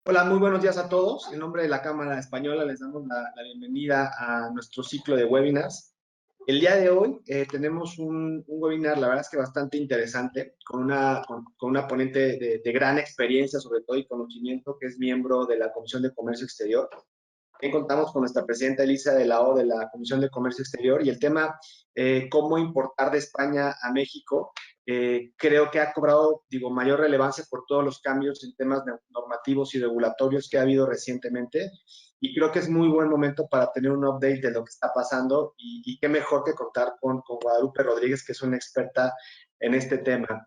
Hola, muy buenos días a todos. En nombre de la Cámara Española les damos la bienvenida a nuestro ciclo de webinars. El día de hoy tenemos un webinar, la verdad es que bastante interesante, con una ponente de gran experiencia, sobre todo y conocimiento, que es miembro de la Comisión de Comercio Exterior. También contamos con nuestra presidenta Elisa de la O de la Comisión de Comercio Exterior y el tema cómo importar de España a México creo que ha cobrado, digo, mayor relevancia por todos los cambios en temas normativos y regulatorios que ha habido recientemente. Y creo que es muy buen momento para tener un update de lo que está pasando y qué mejor que contar con Guadalupe Rodríguez, que es una experta en este tema.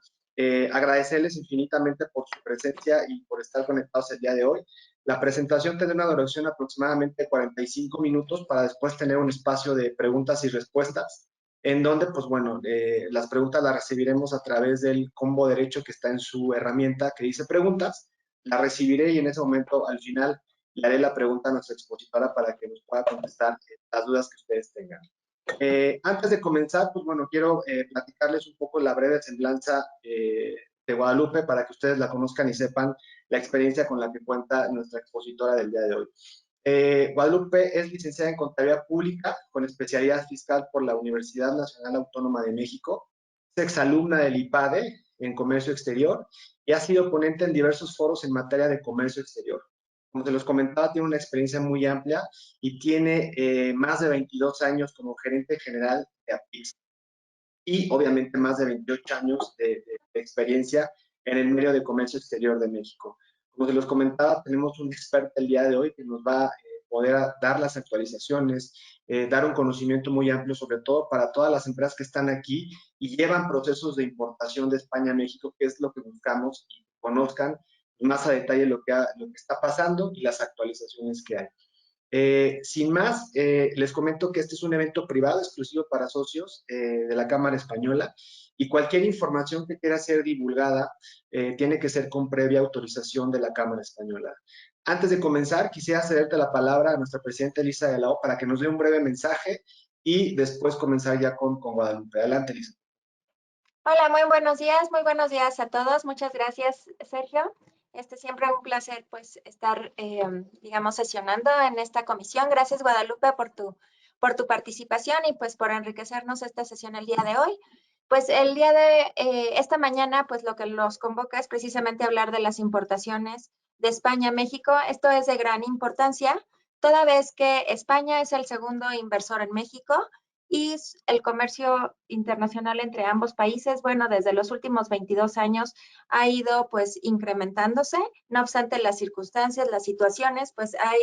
Agradecerles infinitamente por su presencia y por estar conectados el día de hoy. La presentación tendrá una duración aproximadamente de 45 minutos para después tener un espacio de preguntas y respuestas en donde, pues bueno, las preguntas las recibiremos a través del combo derecho que está en su herramienta que dice preguntas. La recibiré y en ese momento, al final, le haré la pregunta a nuestra expositora para que nos pueda contestar las dudas que ustedes tengan. Antes de comenzar, pues bueno, quiero platicarles un poco la breve semblanza de Guadalupe para que ustedes la conozcan y sepan la experiencia con la que cuenta nuestra expositora del día de hoy. Guadalupe es licenciada en Contabilidad Pública con especialidad fiscal por la Universidad Nacional Autónoma de México. Es exalumna del IPADE en Comercio Exterior y ha sido ponente en diversos foros en materia de comercio exterior. Como se los comentaba, tiene una experiencia muy amplia y tiene más de 22 años como gerente general de APIX y obviamente más de 28 años de experiencia en el medio de comercio exterior de México. Como se los comentaba, tenemos un experto el día de hoy que nos va a poder dar las actualizaciones, dar un conocimiento muy amplio, sobre todo para todas las empresas que están aquí y llevan procesos de importación de España a México, que es lo que buscamos y conozcan más a detalle lo que está pasando y las actualizaciones que hay. Sin más, les comento que este es un evento privado exclusivo para socios de la Cámara Española y cualquier información que quiera ser divulgada tiene que ser con previa autorización de la Cámara Española. Antes de comenzar, quisiera cederte la palabra a nuestra presidenta Elisa de la O para que nos dé un breve mensaje y después comenzar ya con Guadalupe. Adelante, Elisa. Hola, muy buenos días a todos. Muchas gracias, Sergio. Siempre un placer, pues, estar, digamos, sesionando en esta comisión. Gracias, Guadalupe, por tu participación y, pues, por enriquecernos esta sesión el día de hoy. Pues, el día de esta mañana, pues, lo que nos convoca es precisamente hablar de las importaciones de España a México. Esto es de gran importancia, toda vez que España es el segundo inversor en México y el comercio internacional entre ambos países, bueno, desde los últimos 22 años ha ido pues incrementándose, no obstante las circunstancias, las situaciones, pues ha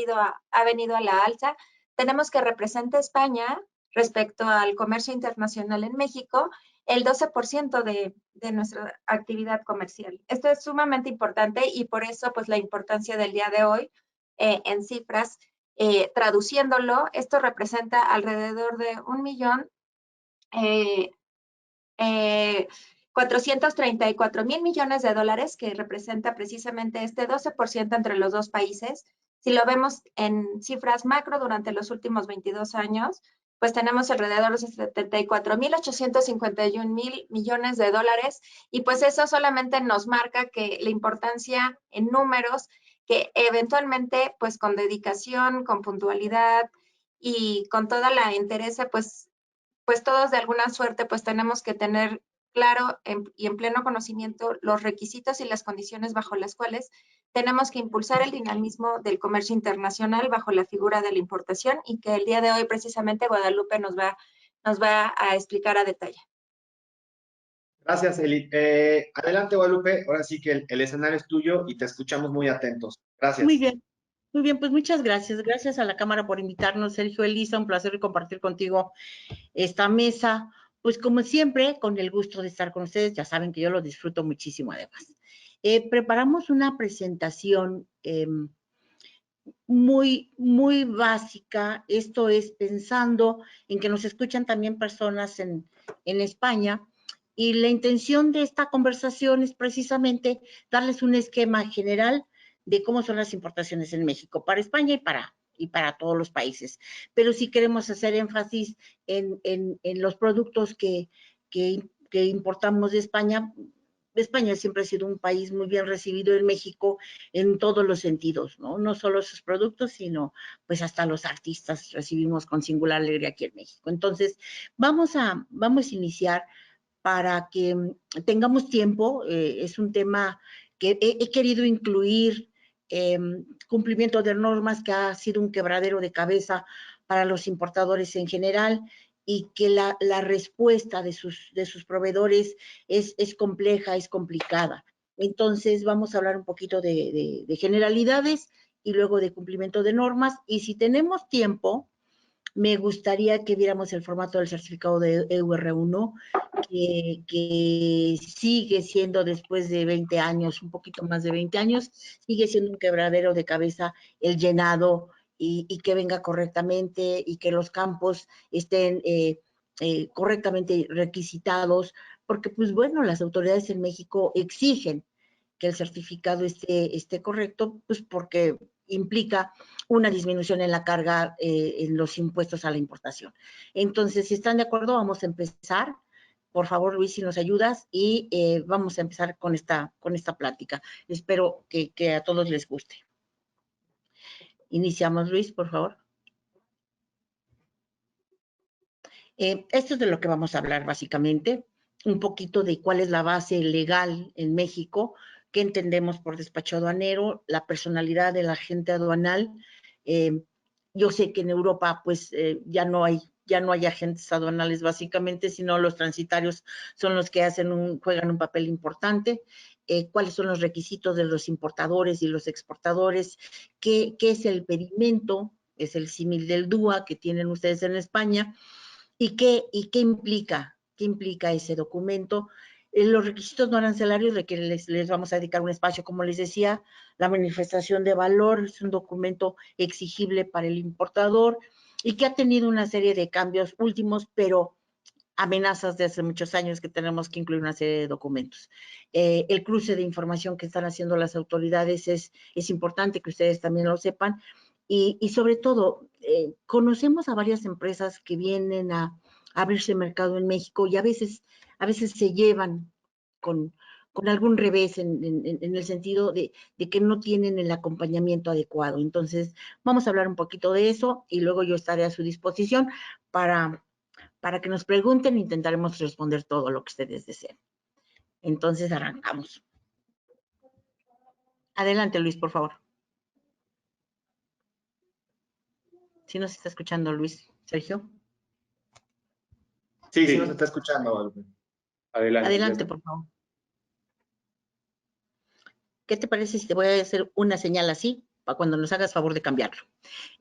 venido a la alza. Tenemos que representa España respecto al comercio internacional en México el 12% de nuestra actividad comercial. Esto es sumamente importante y por eso pues la importancia del día de hoy en cifras. Traduciéndolo, esto representa alrededor de 434 mil millones de dólares, que representa precisamente este 12% entre los dos países. Si lo vemos en cifras macro durante los últimos 22 años, pues tenemos alrededor de 74.851 millones de dólares y pues eso solamente nos marca que la importancia en números que eventualmente pues con dedicación, con puntualidad y con toda la interés, pues todos de alguna suerte pues tenemos que tener claro y en pleno conocimiento los requisitos y las condiciones bajo las cuales tenemos que impulsar el dinamismo del comercio internacional bajo la figura de la importación y que el día de hoy precisamente Guadalupe nos va a explicar a detalle. Gracias, Eli. Adelante, Guadalupe. Ahora sí que el escenario es tuyo y te escuchamos muy atentos. Muy Gracias. bien, muy bien, pues muchas gracias. Gracias a la Cámara por invitarnos, Sergio, Elisa, un placer compartir contigo esta mesa. Pues como siempre, con el gusto de estar con ustedes, ya saben que yo lo disfruto muchísimo además. Preparamos una presentación muy básica, esto es pensando en que nos escuchan también personas en España, y la intención de esta conversación es precisamente darles un esquema general de cómo son las importaciones en México, para España y para todos los países. Pero sí queremos hacer énfasis en los productos que importamos de España, España siempre ha sido un país muy bien recibido en México en todos los sentidos, ¿no? No solo sus productos, sino pues hasta los artistas recibimos con singular alegría aquí en México. Entonces, vamos a iniciar para que tengamos tiempo. Es un tema que he querido incluir, cumplimiento de normas que ha sido un quebradero de cabeza para los importadores en general, y que la respuesta de sus proveedores es compleja, es complicada. Entonces, vamos a hablar un poquito de generalidades y luego de cumplimiento de normas. Y si tenemos tiempo, me gustaría que viéramos el formato del certificado de EUR1, que sigue siendo, después de 20 años, un poquito más de 20 años, sigue siendo un quebradero de cabeza el llenado, y que venga correctamente, y que los campos estén correctamente requisitados, porque pues bueno, las autoridades en México exigen que el certificado esté correcto, pues porque implica una disminución en la carga, en los impuestos a la importación. Entonces, si están de acuerdo, vamos a empezar. Por favor, Luis, si nos ayudas, y vamos a empezar con esta plática. Espero que a todos les guste. Iniciamos, Luis, por favor. Esto es de lo que vamos a hablar básicamente, un poquito de cuál es la base legal en México, qué entendemos por despacho aduanero, la personalidad del agente aduanal. Yo sé que en Europa pues ya no hay agentes aduanales básicamente, sino los transitarios son los que juegan un papel importante. Cuáles son los requisitos de los importadores y los exportadores, qué es el pedimento, es el símil del DUA que tienen ustedes en España. ¿Y qué implica? ¿Qué implica ese documento? Los requisitos no arancelarios, de que les vamos a dedicar un espacio, como les decía. La manifestación de valor es un documento exigible para el importador y que ha tenido una serie de cambios últimos, pero amenazas de hace muchos años que tenemos que incluir una serie de documentos. El cruce de información que están haciendo las autoridades es importante que ustedes también lo sepan. Y sobre todo, conocemos a varias empresas que vienen a abrirse mercado en México, y a veces se llevan con algún revés en el sentido de que no tienen el acompañamiento adecuado. Entonces, vamos a hablar un poquito de eso, y luego yo estaré a su disposición para que nos pregunten. Intentaremos responder todo lo que ustedes deseen. Entonces, arrancamos. Adelante, Luis, por favor. ¿Sí nos está escuchando, Luis? ¿Sergio? Sí, nos está escuchando. Adelante, por favor. ¿Qué te parece si te voy a hacer una señal así, para cuando nos hagas favor de cambiarlo?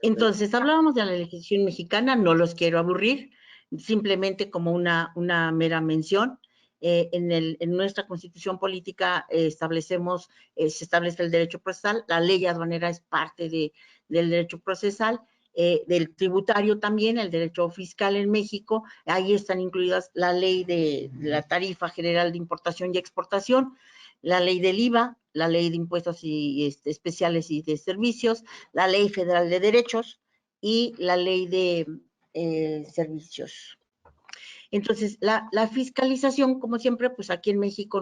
Entonces, hablábamos de la legislación mexicana, no los quiero aburrir, simplemente como una mera mención. En nuestra Constitución política se establece el derecho procesal. La ley aduanera es parte del derecho procesal, del tributario también, el derecho fiscal en México. Ahí están incluidas la ley de la tarifa general de importación y exportación, la ley del IVA, la ley de impuestos especiales y de servicios, la ley federal de derechos y la ley de servicios. Entonces, la fiscalización, como siempre, pues aquí en México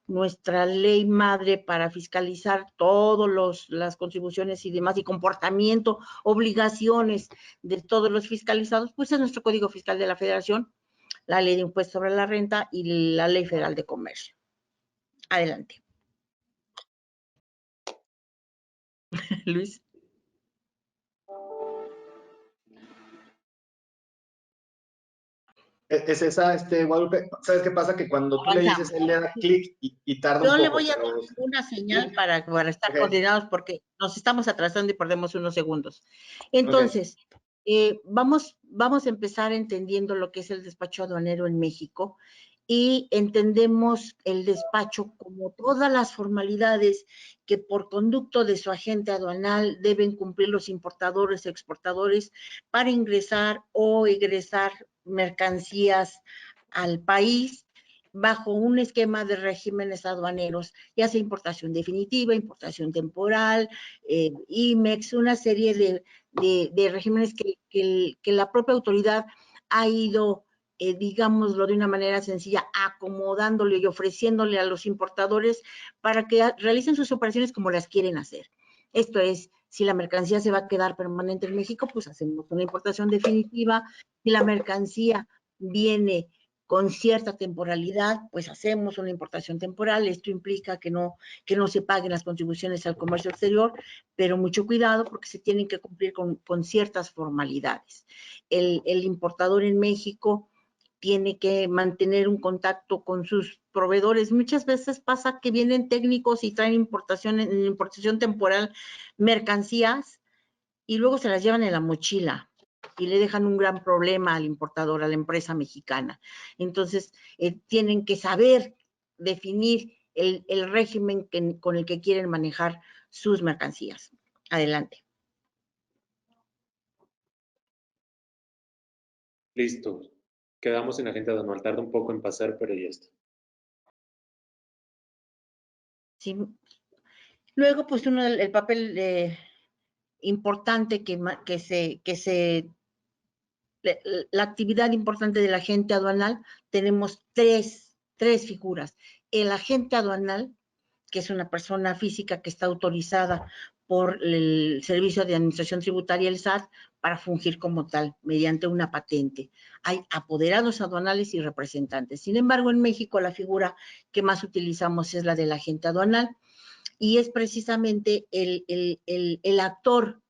nuestra ley madre para fiscalizar todas las contribuciones y demás, y comportamiento, obligaciones de todos los fiscalizados, pues es nuestro Código Fiscal de la Federación, la Ley de Impuestos sobre la Renta y la Ley Federal de Comercio. Adelante. Luis. Es esa, Guadalupe. ¿Sabes qué pasa? Que cuando tú le dices, él le da clic y tarda un poco. Yo le voy a dar una señal para estar coordinados, porque nos estamos atrasando y perdemos unos segundos. Entonces, vamos a empezar entendiendo lo que es el despacho aduanero en México, y entendemos el despacho como todas las formalidades que por conducto de su agente aduanal deben cumplir los importadores o exportadores para ingresar o egresar mercancías al país bajo un esquema de regímenes aduaneros, ya sea importación definitiva, importación temporal, IMEX, una serie de regímenes que la propia autoridad ha ido digámoslo de una manera sencilla, acomodándole y ofreciéndole a los importadores para que realicen sus operaciones como las quieren hacer. Esto es, si la mercancía se va a quedar permanente en México, pues hacemos una importación definitiva. Si la mercancía viene con cierta temporalidad, pues hacemos una importación temporal. Esto implica que no se paguen las contribuciones al comercio exterior, pero mucho cuidado porque se tienen que cumplir con ciertas formalidades. El importador en México tiene que mantener un contacto con sus proveedores. Muchas veces pasa que vienen técnicos y traen importación temporal mercancías y luego se las llevan en la mochila y le dejan un gran problema al importador, a la empresa mexicana. Entonces, tienen que saber definir el régimen con el que quieren manejar sus mercancías. Adelante. Listo. Quedamos en agenda aduanal. Tarda un poco en pasar, pero ya está. Sí. Luego, pues el papel importante la actividad importante del agente aduanal, tenemos tres figuras. El agente aduanal, que es una persona física que está autorizada por el Servicio de Administración Tributaria, el SAT, para fungir como tal, mediante una patente. Hay apoderados aduanales y representantes. Sin embargo, en México la figura que más utilizamos es la del agente aduanal y es precisamente el actor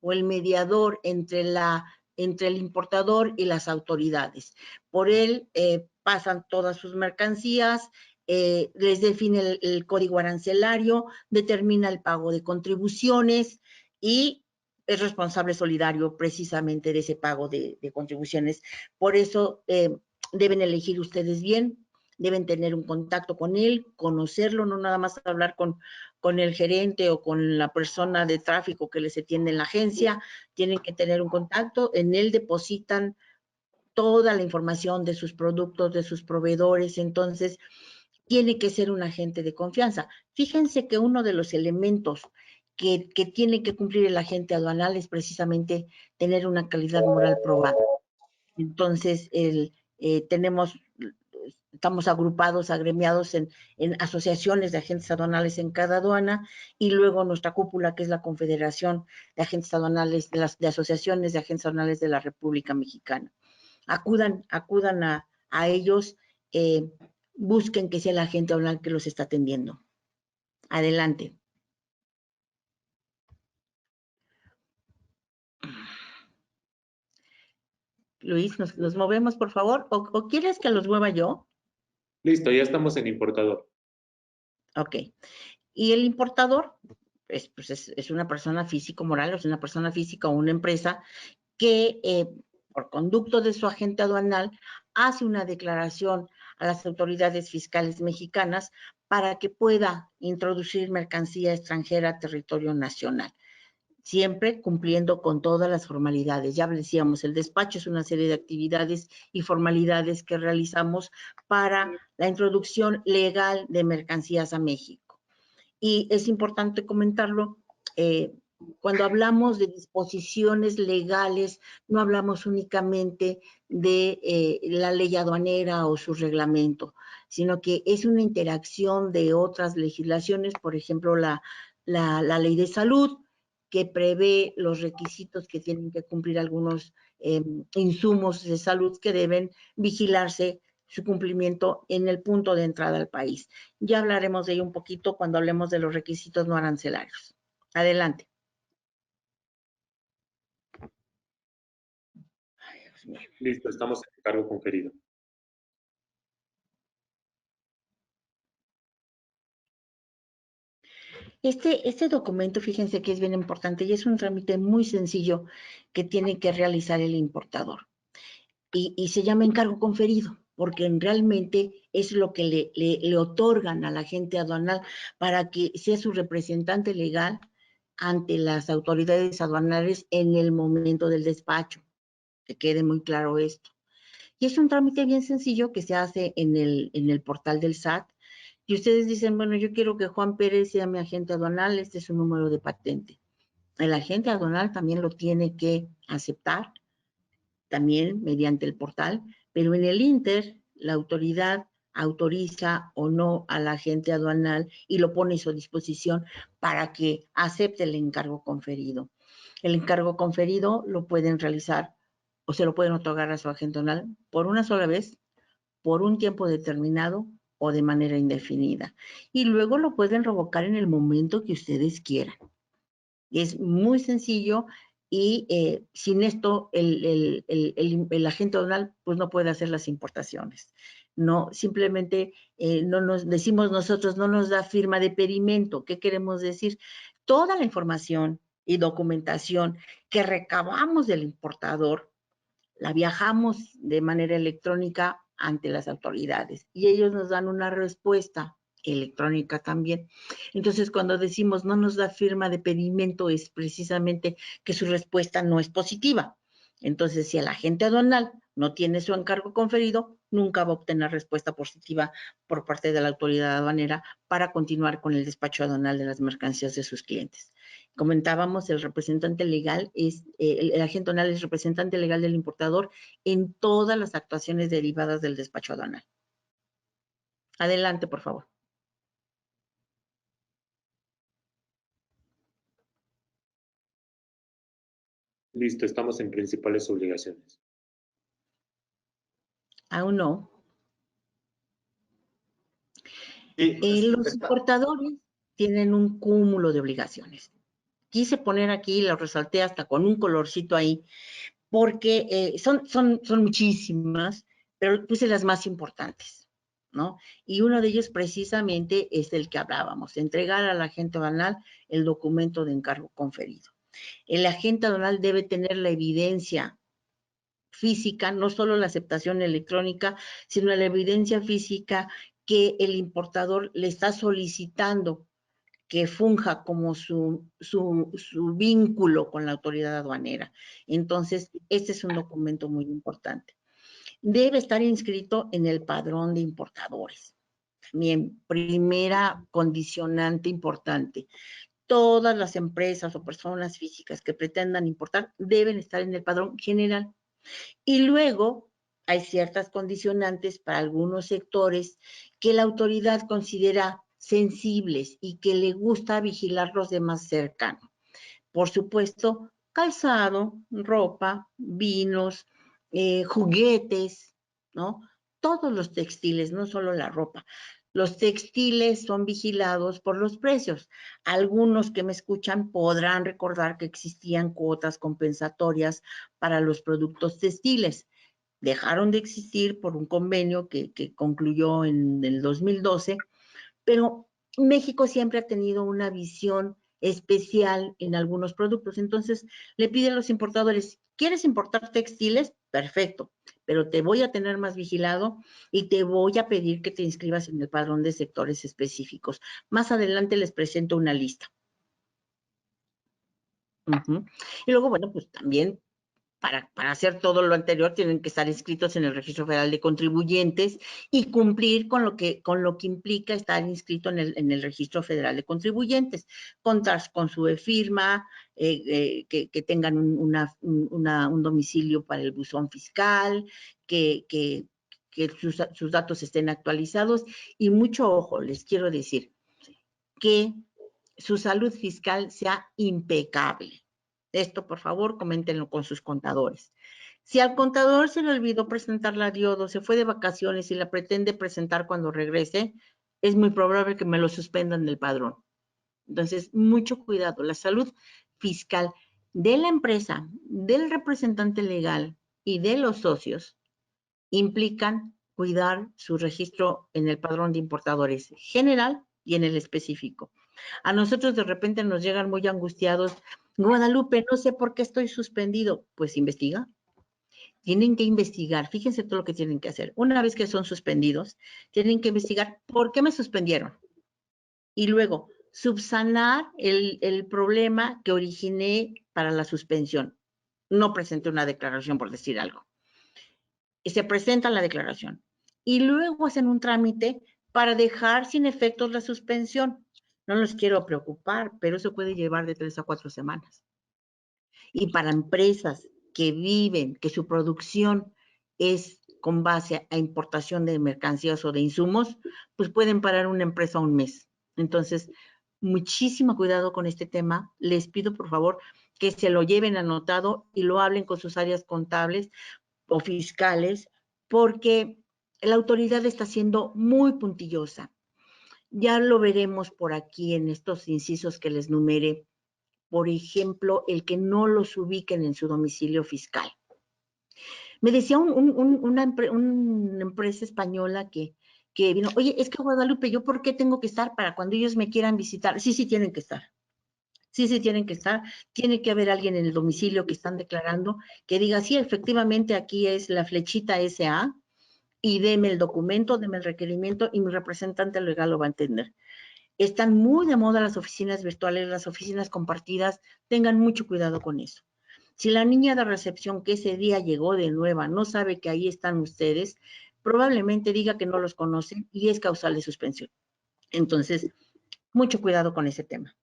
o el mediador entre el importador y las autoridades. Por él pasan todas sus mercancías, les define el código arancelario, determina el pago de contribuciones y es responsable solidario precisamente de ese pago de contribuciones. Por eso deben elegir ustedes bien, deben tener un contacto con él, conocerlo, no nada más hablar con el gerente o con la persona de tráfico que les atiende en la agencia, tienen que tener un contacto, en él depositan toda la información de sus productos, de sus proveedores, entonces tiene que ser un agente de confianza. Fíjense que uno de los elementos que tiene que cumplir el agente aduanal es precisamente tener una calidad moral probada. Entonces, estamos agrupados, agremiados en asociaciones de agentes aduanales en cada aduana y luego nuestra cúpula, que es la Confederación de Agentes Aduanales, de Asociaciones de Agentes Aduanales de la República Mexicana. Acudan a ellos, busquen que sea el agente aduanal que los está atendiendo. Adelante. Luis, ¿nos movemos, por favor? ¿O quieres que los mueva yo? Listo, ya estamos en importador. Ok. Y el importador pues es una persona físico-moral, es una persona física o una empresa que por conducto de su agente aduanal hace una declaración a las autoridades fiscales mexicanas para que pueda introducir mercancía extranjera a territorio nacional, siempre cumpliendo con todas las formalidades. Ya decíamos, el despacho es una serie de actividades y formalidades que realizamos para la introducción legal de mercancías a México. Y es importante comentarlo, cuando hablamos de disposiciones legales, no hablamos únicamente de la ley aduanera o su reglamento, sino que es una interacción de otras legislaciones, por ejemplo, la ley de salud, que prevé los requisitos que tienen que cumplir algunos insumos de salud que deben vigilarse su cumplimiento en el punto de entrada al país. Ya hablaremos de ello un poquito cuando hablemos de los requisitos no arancelarios. Adelante. Ay, Dios mío. Listo, estamos en cargo conferido. Este documento, fíjense que es bien importante y es un trámite muy sencillo que tiene que realizar el importador. Y se llama encargo conferido, porque realmente es lo que le otorgan al agente aduanal para que sea su representante legal ante las autoridades aduanales en el momento del despacho. Que quede muy claro esto. Y es un trámite bien sencillo que se hace en el portal del SAT. Y ustedes dicen, bueno, yo quiero que Juan Pérez sea mi agente aduanal, este es su número de patente. El agente aduanal también lo tiene que aceptar, también mediante el portal, Pero en el Inter, la autoridad autoriza o no al agente aduanal y lo pone a su disposición para que acepte el encargo conferido. El encargo conferido lo pueden realizar o se lo pueden otorgar a su agente aduanal por una sola vez, por un tiempo determinado o de manera indefinida. Y luego lo pueden revocar en el momento que ustedes quieran. Es muy sencillo y sin esto el agente aduanal pues no puede hacer las importaciones. No, simplemente no nos decimos nosotros, no nos da firma de pedimento. ¿Qué queremos decir? Toda la información y documentación que recabamos del importador la viajamos de manera electrónica ante las autoridades y ellos nos dan una respuesta electrónica también. Entonces, cuando decimos no nos da firma de pedimento, es precisamente que su respuesta no es positiva. Entonces, si el agente aduanal no tiene su encargo conferido, nunca va a obtener respuesta positiva por parte de la autoridad aduanera para continuar con el despacho aduanal de las mercancías de sus clientes. Comentábamos, el representante legal es, el agente aduanal es representante legal del importador en todas las actuaciones derivadas del despacho aduanal. Adelante, por favor. Listo, estamos en principales obligaciones. Aún no. Sí, Los importadores tienen un cúmulo de obligaciones. Quise poner aquí, lo resalté hasta con un colorcito ahí, porque son muchísimas, pero puse las más importantes, ¿no? Y uno de ellos precisamente es el que hablábamos, entregar al agente aduanal el documento de encargo conferido. El agente aduanal debe tener la evidencia física, no solo la aceptación electrónica, sino la evidencia física que el importador le está solicitando que funja como su vínculo con la autoridad aduanera. Entonces, este es un documento muy importante. Debe estar inscrito en el padrón de importadores. Bien, primera condicionante importante. Todas las empresas o personas físicas que pretendan importar deben estar en el padrón general. Y luego hay ciertas condicionantes para algunos sectores que la autoridad considera sensibles y que le gusta vigilarlos de más cercano. Por supuesto, calzado, ropa, vinos, juguetes, ¿no? Todos los textiles, no solo la ropa. Los textiles son vigilados por los precios. Algunos que me escuchan podrán recordar que existían cuotas compensatorias para los productos textiles. Dejaron de existir por un convenio que concluyó en el 2012, pero México siempre ha tenido una visión especial en algunos productos. Entonces, le pide a los importadores, ¿quieres importar textiles? Perfecto, pero te voy a tener más vigilado y te voy a pedir que te inscribas en el padrón de sectores específicos. Más adelante les presento una lista. Y luego, bueno, pues también para hacer todo lo anterior tienen que estar inscritos en el Registro Federal de Contribuyentes y cumplir con lo que implica estar inscrito en el Registro Federal de Contribuyentes, contar con su e-firma, que tengan un domicilio para el buzón fiscal, que sus datos estén actualizados y mucho ojo, les quiero decir, que su salud fiscal sea impecable. Esto, por favor, coméntenlo con sus contadores. Si al contador se le olvidó presentar la diodo, se fue de vacaciones y la pretende presentar cuando regrese, es muy probable que me lo suspendan del padrón. Entonces, mucho cuidado. La salud fiscal de la empresa, del representante legal y de los socios implican cuidar su registro en el padrón de importadores general y en el específico. A nosotros de repente nos llegan muy angustiados. Guadalupe, no sé por qué estoy suspendido. Pues investiga. Tienen que investigar. Fíjense todo lo que tienen que hacer. Una vez que son suspendidos, tienen que investigar por qué me suspendieron. Y luego, subsanar el problema que originé para la suspensión. No presenté una declaración por decir algo. Y se presenta la declaración. Y luego hacen un trámite para dejar sin efectos la suspensión. No los quiero preocupar, pero eso puede llevar de 3 a 4 semanas. Y para empresas que viven, que su producción es con base a importación de mercancías o de insumos, pues pueden parar una empresa un mes. Entonces, muchísimo cuidado con este tema. Les pido, por favor, que se lo lleven anotado y lo hablen con sus áreas contables o fiscales, porque la autoridad está siendo muy puntillosa. Ya lo veremos por aquí en estos incisos que les numeré. Por ejemplo, el que no los ubiquen en su domicilio fiscal. Me decía una empresa española que vino, oye, es que Guadalupe, ¿yo por qué tengo que estar para cuando ellos me quieran visitar? Sí, sí tienen que estar. Sí, sí tienen que estar. Tiene que haber alguien en el domicilio que están declarando que diga, sí, efectivamente aquí es la flechita SA y deme el documento, deme el requerimiento y mi representante legal lo va a entender. Están muy de moda las oficinas virtuales, las oficinas compartidas. Tengan mucho cuidado con eso. Si la niña de recepción que ese día llegó de nueva no sabe que ahí están ustedes, probablemente diga que no los conocen y es causal de suspensión. Entonces, mucho cuidado con ese tema.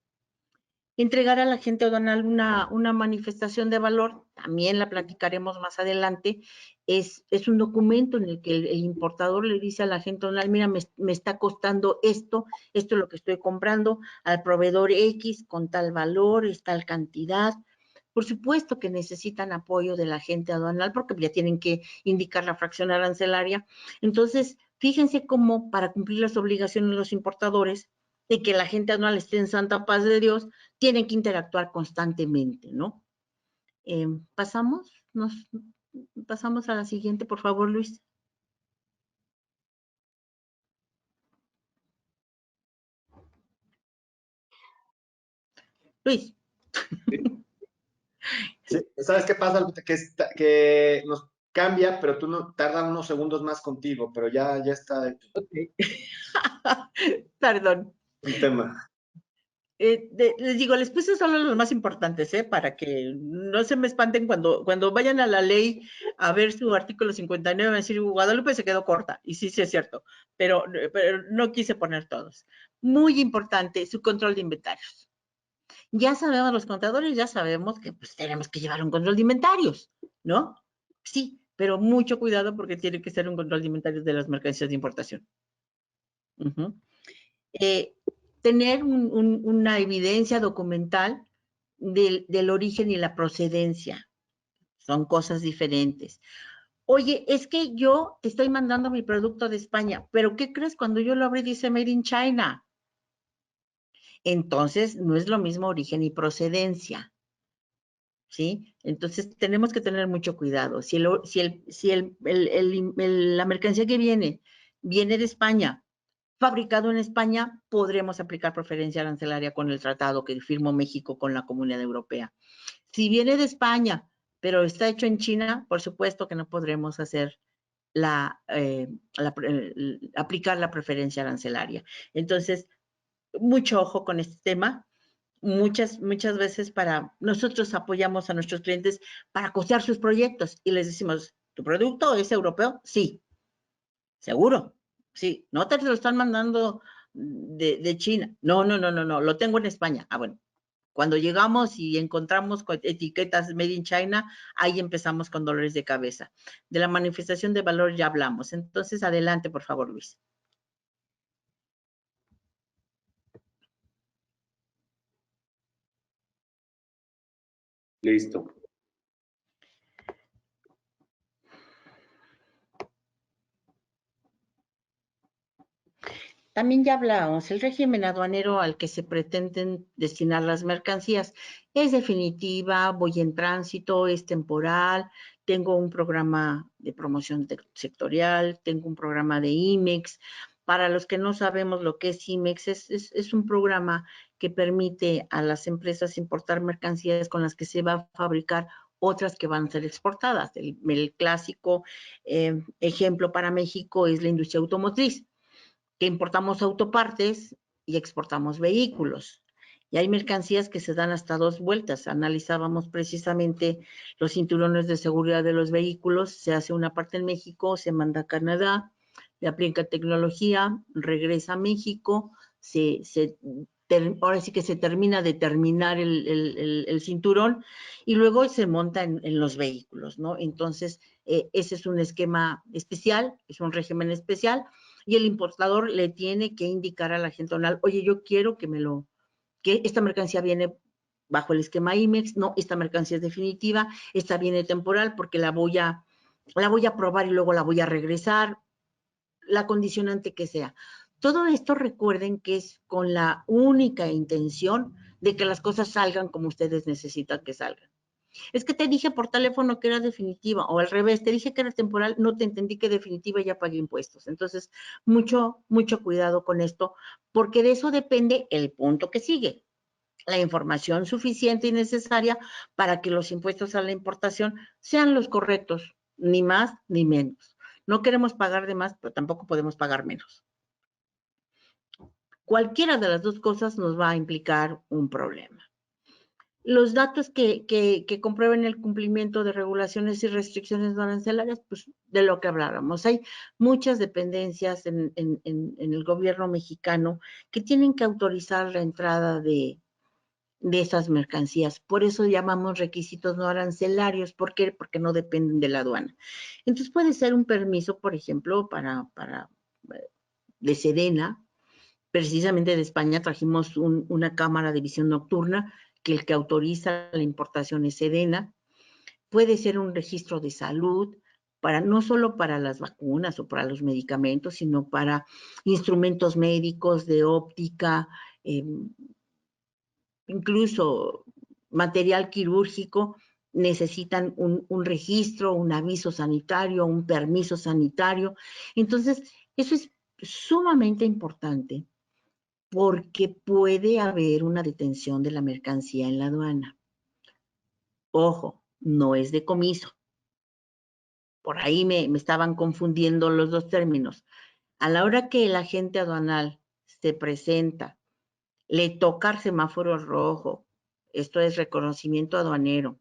Entregar a la agente aduanal una manifestación de valor, también la platicaremos más adelante, es un documento en el que el importador le dice a la agente aduanal, mira, me está costando esto es lo que estoy comprando al proveedor X con tal valor, es tal cantidad. Por supuesto que necesitan apoyo de la agente aduanal porque ya tienen que indicar la fracción arancelaria. Entonces, fíjense cómo para cumplir las obligaciones de los importadores, de que la agente aduanal esté en santa paz de Dios, tienen que interactuar constantemente, ¿no? Pasamos a la siguiente, por favor, Luis. Luis. Sí, ¿sabes qué pasa? Que nos cambia, pero tú no tarda unos segundos más contigo, pero ya está hecho. Okay. Perdón. Un tema. Les digo, les puse solo los más importantes, para que no se me espanten cuando vayan a la ley a ver su artículo 59, van a decir, Guadalupe se quedó corta, y sí, sí es cierto, pero no quise poner todos. Muy importante, su control de inventarios. Ya sabemos los contadores, ya sabemos que pues tenemos que llevar un control de inventarios, ¿no? Sí, pero mucho cuidado porque tiene que ser un control de inventarios de las mercancías de importación. Tener una evidencia documental del origen y la procedencia. Son cosas diferentes. Oye, es que yo te estoy mandando mi producto de España, pero ¿qué crees? Cuando yo lo abrí dice Made in China. Entonces, no es lo mismo origen y procedencia. ¿Sí? Entonces, tenemos que tener mucho cuidado. Si la mercancía que viene de España, fabricado en España, podremos aplicar preferencia arancelaria con el tratado que firmó México con la Comunidad Europea. Si viene de España, pero está hecho en China, por supuesto que no podremos hacer aplicar la preferencia arancelaria. Entonces, mucho ojo con este tema. Muchas veces nosotros apoyamos a nuestros clientes para costear sus proyectos y les decimos, ¿tu producto es europeo? Sí, seguro. Sí, no te lo están mandando de China. No, lo tengo en España. Ah, bueno, cuando llegamos y encontramos etiquetas Made in China, ahí empezamos con dolores de cabeza. De la manifestación de valor ya hablamos. Entonces, adelante, por favor, Luis. Listo. También ya hablábamos, el régimen aduanero al que se pretenden destinar las mercancías es definitiva, voy en tránsito, es temporal, tengo un programa de promoción sectorial, tengo un programa de IMEX. Para los que no sabemos lo que es IMEX, es un programa que permite a las empresas importar mercancías con las que se va a fabricar otras que van a ser exportadas. El clásico ejemplo para México es la industria automotriz, que importamos autopartes y exportamos vehículos. Y hay mercancías que se dan hasta 2 vueltas. Analizábamos precisamente los cinturones de seguridad de los vehículos. Se hace una parte en México, se manda a Canadá, le aplica tecnología, regresa a México, se ahora sí que se termina de terminar el cinturón y luego se monta en los vehículos, ¿no? Entonces, ese es un esquema especial, es un régimen especial, y el importador le tiene que indicar a la agente aduanal, oye, yo quiero que esta mercancía viene bajo el esquema IMEX, no, esta mercancía es definitiva, esta viene temporal porque la voy a probar y luego la voy a regresar, la condicionante que sea. Todo esto recuerden que es con la única intención de que las cosas salgan como ustedes necesitan que salgan. Es que te dije por teléfono que era definitiva, o al revés, te dije que era temporal, no te entendí que definitiva, ya pagué impuestos. Entonces, mucho cuidado con esto, porque de eso depende el punto que sigue. La información suficiente y necesaria para que los impuestos a la importación sean los correctos, ni más ni menos. No queremos pagar de más, pero tampoco podemos pagar menos. Cualquiera de las dos cosas nos va a implicar un problema. Los datos que comprueben el cumplimiento de regulaciones y restricciones arancelarias, pues de lo que hablábamos. Hay muchas dependencias en el gobierno mexicano que tienen que autorizar la entrada de esas mercancías. Por eso llamamos requisitos no arancelarios. ¿Por qué? Porque no dependen de la aduana. Entonces puede ser un permiso, por ejemplo, de Sedena. Precisamente de España trajimos una cámara de visión nocturna que el que autoriza la importación es Sedena. Puede ser un registro de salud, no solo para las vacunas o para los medicamentos, sino para instrumentos médicos, de óptica, incluso material quirúrgico, necesitan un registro, un aviso sanitario, un permiso sanitario. Entonces, eso es sumamente importante porque puede haber una detención de la mercancía en la aduana. Ojo, no es decomiso. Por ahí me estaban confundiendo los dos términos. A la hora que el agente aduanal se presenta, le toca el semáforo rojo, esto es reconocimiento aduanero,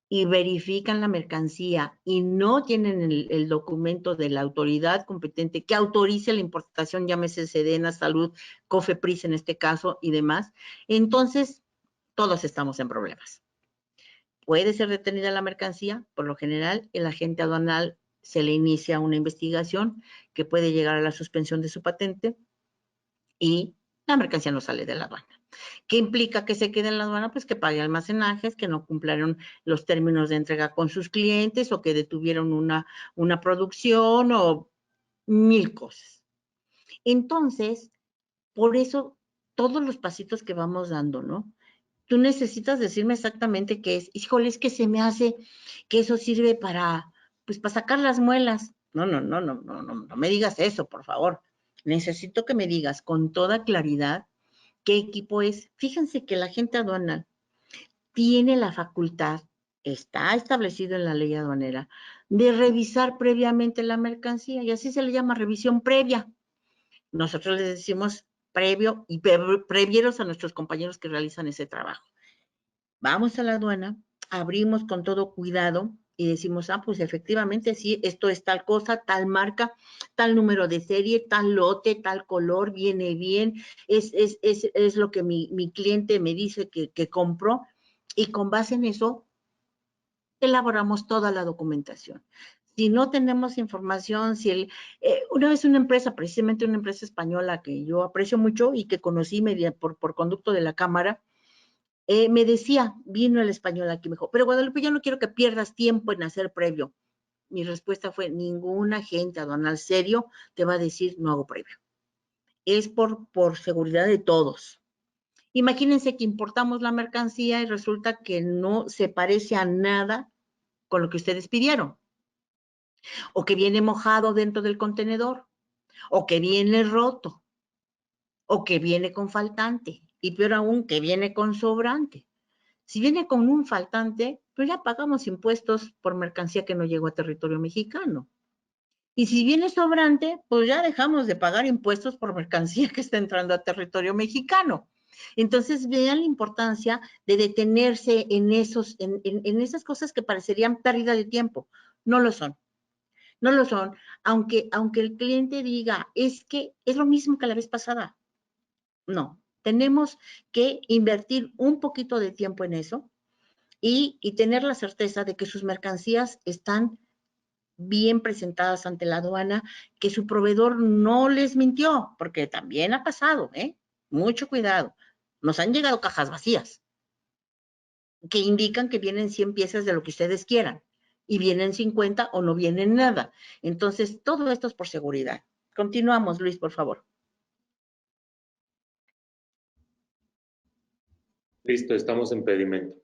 y verifican la mercancía y no tienen el documento de la autoridad competente que autorice la importación, llámese Sedena, Salud, COFEPRIS en este caso y demás, entonces todos estamos en problemas. Puede ser detenida la mercancía, por lo general el agente aduanal se le inicia una investigación que puede llegar a la suspensión de su patente y la mercancía no sale de la aduana. ¿Qué implica que se quede en la aduana? Pues que pague almacenajes, que no cumplieron los términos de entrega con sus clientes o que detuvieron una producción o 1000 cosas. Entonces, por eso, todos los pasitos que vamos dando, ¿no? Tú necesitas decirme exactamente qué es. Híjole, es que se me hace que eso sirve pues para sacar las muelas. No me digas eso, por favor. Necesito que me digas con toda claridad qué equipo es. Fíjense que el agente aduanal tiene la facultad, está establecido en la ley aduanera, de revisar previamente la mercancía y así se le llama revisión previa. Nosotros les decimos previo y previeros a nuestros compañeros que realizan ese trabajo. Vamos a la aduana, abrimos con todo cuidado y decimos, pues efectivamente sí, esto es tal cosa, tal marca, tal número de serie, tal lote, tal color, viene bien, es lo que mi cliente me dice que compró y con base en eso elaboramos toda la documentación. Si no tenemos información, una vez una empresa, precisamente una empresa española que yo aprecio mucho y que conocí por conducto de la Cámara, me decía, vino el español aquí, me dijo, pero Guadalupe, yo no quiero que pierdas tiempo en hacer previo. Mi respuesta fue, ningún agente aduanal serio te va a decir, no hago previo. Es por seguridad de todos. Imagínense que importamos la mercancía y resulta que no se parece a nada con lo que ustedes pidieron. O que viene mojado dentro del contenedor. O que viene roto. O que viene con faltante. Y peor aún, que viene con sobrante. Si viene con un faltante, pues ya pagamos impuestos por mercancía que no llegó a territorio mexicano. Y si viene sobrante, pues ya dejamos de pagar impuestos por mercancía que está entrando a territorio mexicano. Entonces, vean la importancia de detenerse en esas cosas que parecerían pérdida de tiempo. No lo son. No lo son, aunque el cliente diga, es que es lo mismo que la vez pasada. No, Tenemos que invertir un poquito de tiempo en eso y tener la certeza de que sus mercancías están bien presentadas ante la aduana, que su proveedor no les mintió, porque también ha pasado, ¿eh? Mucho cuidado. Nos han llegado cajas vacías que indican que vienen 100 piezas de lo que ustedes quieran y vienen 50 o no vienen nada. Entonces, todo esto es por seguridad. Continuamos, Luis, por favor. Listo, estamos en pedimento.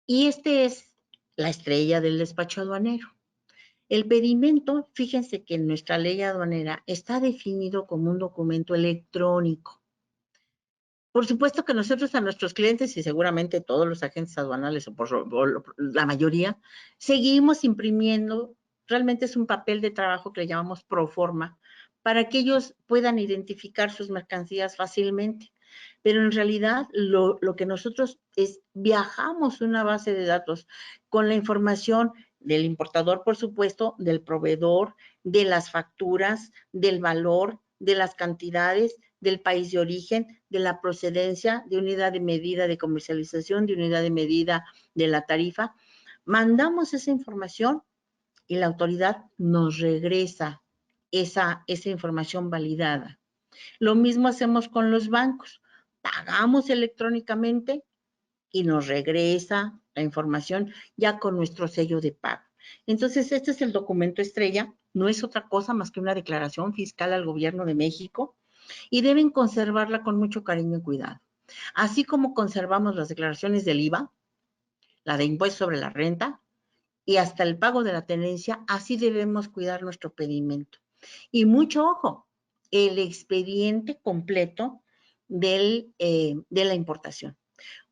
Y este es la estrella del despacho aduanero. El pedimento, fíjense que en nuestra ley aduanera está definido como un documento electrónico. Por supuesto que nosotros a nuestros clientes y seguramente todos los agentes aduanales o la mayoría, seguimos imprimiendo, realmente es un papel de trabajo que le llamamos proforma, para que ellos puedan identificar sus mercancías fácilmente. Pero en realidad lo que nosotros es viajamos una base de datos con la información del importador, por supuesto, del proveedor, de las facturas, del valor, de las cantidades, del país de origen, de la procedencia, de unidad de medida de comercialización, de unidad de medida de la tarifa. Mandamos esa información y la autoridad nos regresa esa información validada. Lo mismo hacemos con los bancos. Pagamos electrónicamente y nos regresa la información ya con nuestro sello de pago. Entonces, este es el documento estrella, no es otra cosa más que una declaración fiscal al gobierno de México y deben conservarla con mucho cariño y cuidado. Así como conservamos las declaraciones del IVA, la de impuesto sobre la renta y hasta el pago de la tenencia, así debemos cuidar nuestro pedimento. Y mucho ojo, el expediente completo de la importación.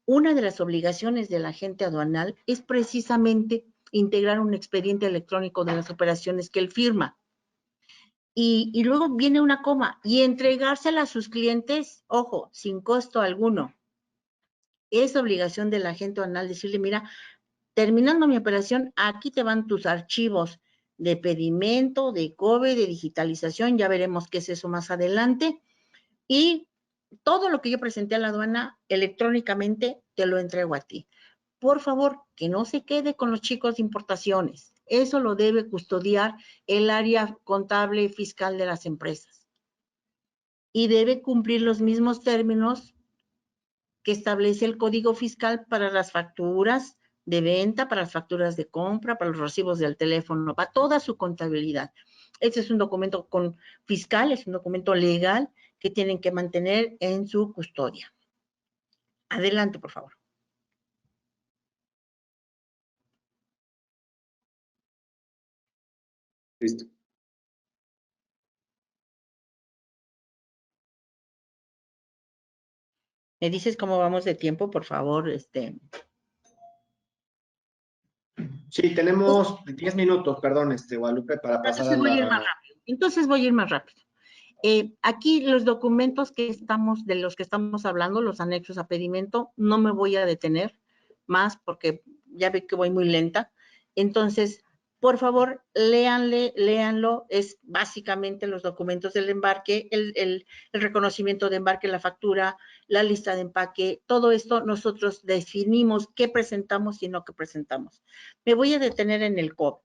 Una de las obligaciones del agente aduanal es precisamente integrar un expediente electrónico de las operaciones que él firma. Y luego viene una coma, y entregársela a sus clientes, ojo, sin costo alguno. Es obligación del agente aduanal decirle, mira, terminando mi operación, aquí te van tus archivos de pedimento, de COBE, de digitalización, ya veremos qué es eso más adelante, y todo lo que yo presenté a la aduana electrónicamente te lo entrego a ti. Por favor, que no se quede con los chicos de importaciones. Eso lo debe custodiar el área contable y fiscal de las empresas. Y debe cumplir los mismos términos que establece el Código Fiscal para las facturas de venta, para las facturas de compra, para los recibos del teléfono, para toda su contabilidad. Este es un documento fiscal, es un documento legal que tienen que mantener en su custodia. Adelante, por favor. Listo. ¿Me dices cómo vamos de tiempo, por favor? Sí, tenemos 10 minutos, perdón, Guadalupe, para pasar a Entonces voy a ir más rápido. Aquí los documentos de los que estamos hablando, los anexos a pedimento, no me voy a detener más porque ya ve que voy muy lenta. Entonces, por favor, léanlo. Es básicamente los documentos del embarque, el reconocimiento de embarque, la factura, la lista de empaque, todo esto nosotros definimos qué presentamos y no qué presentamos. Me voy a detener en el COBE.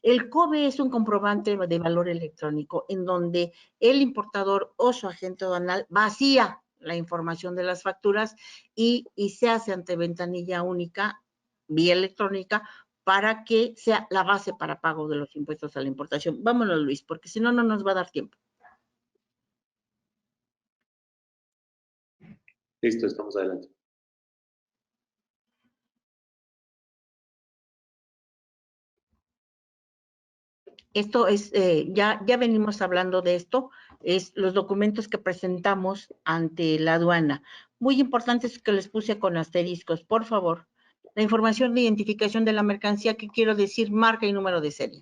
El COBE es un comprobante de valor electrónico en donde el importador o su agente aduanal vacía la información de las facturas y se hace ante ventanilla única, vía electrónica, para que sea la base para pago de los impuestos a la importación. Vámonos, Luis, porque si no, no nos va a dar tiempo. Listo, estamos adelante. Esto es, ya venimos hablando de esto, es los documentos que presentamos ante la aduana. Muy importante es que les puse con asteriscos, por favor. La información de identificación de la mercancía, ¿qué quiero decir? Marca y número de serie.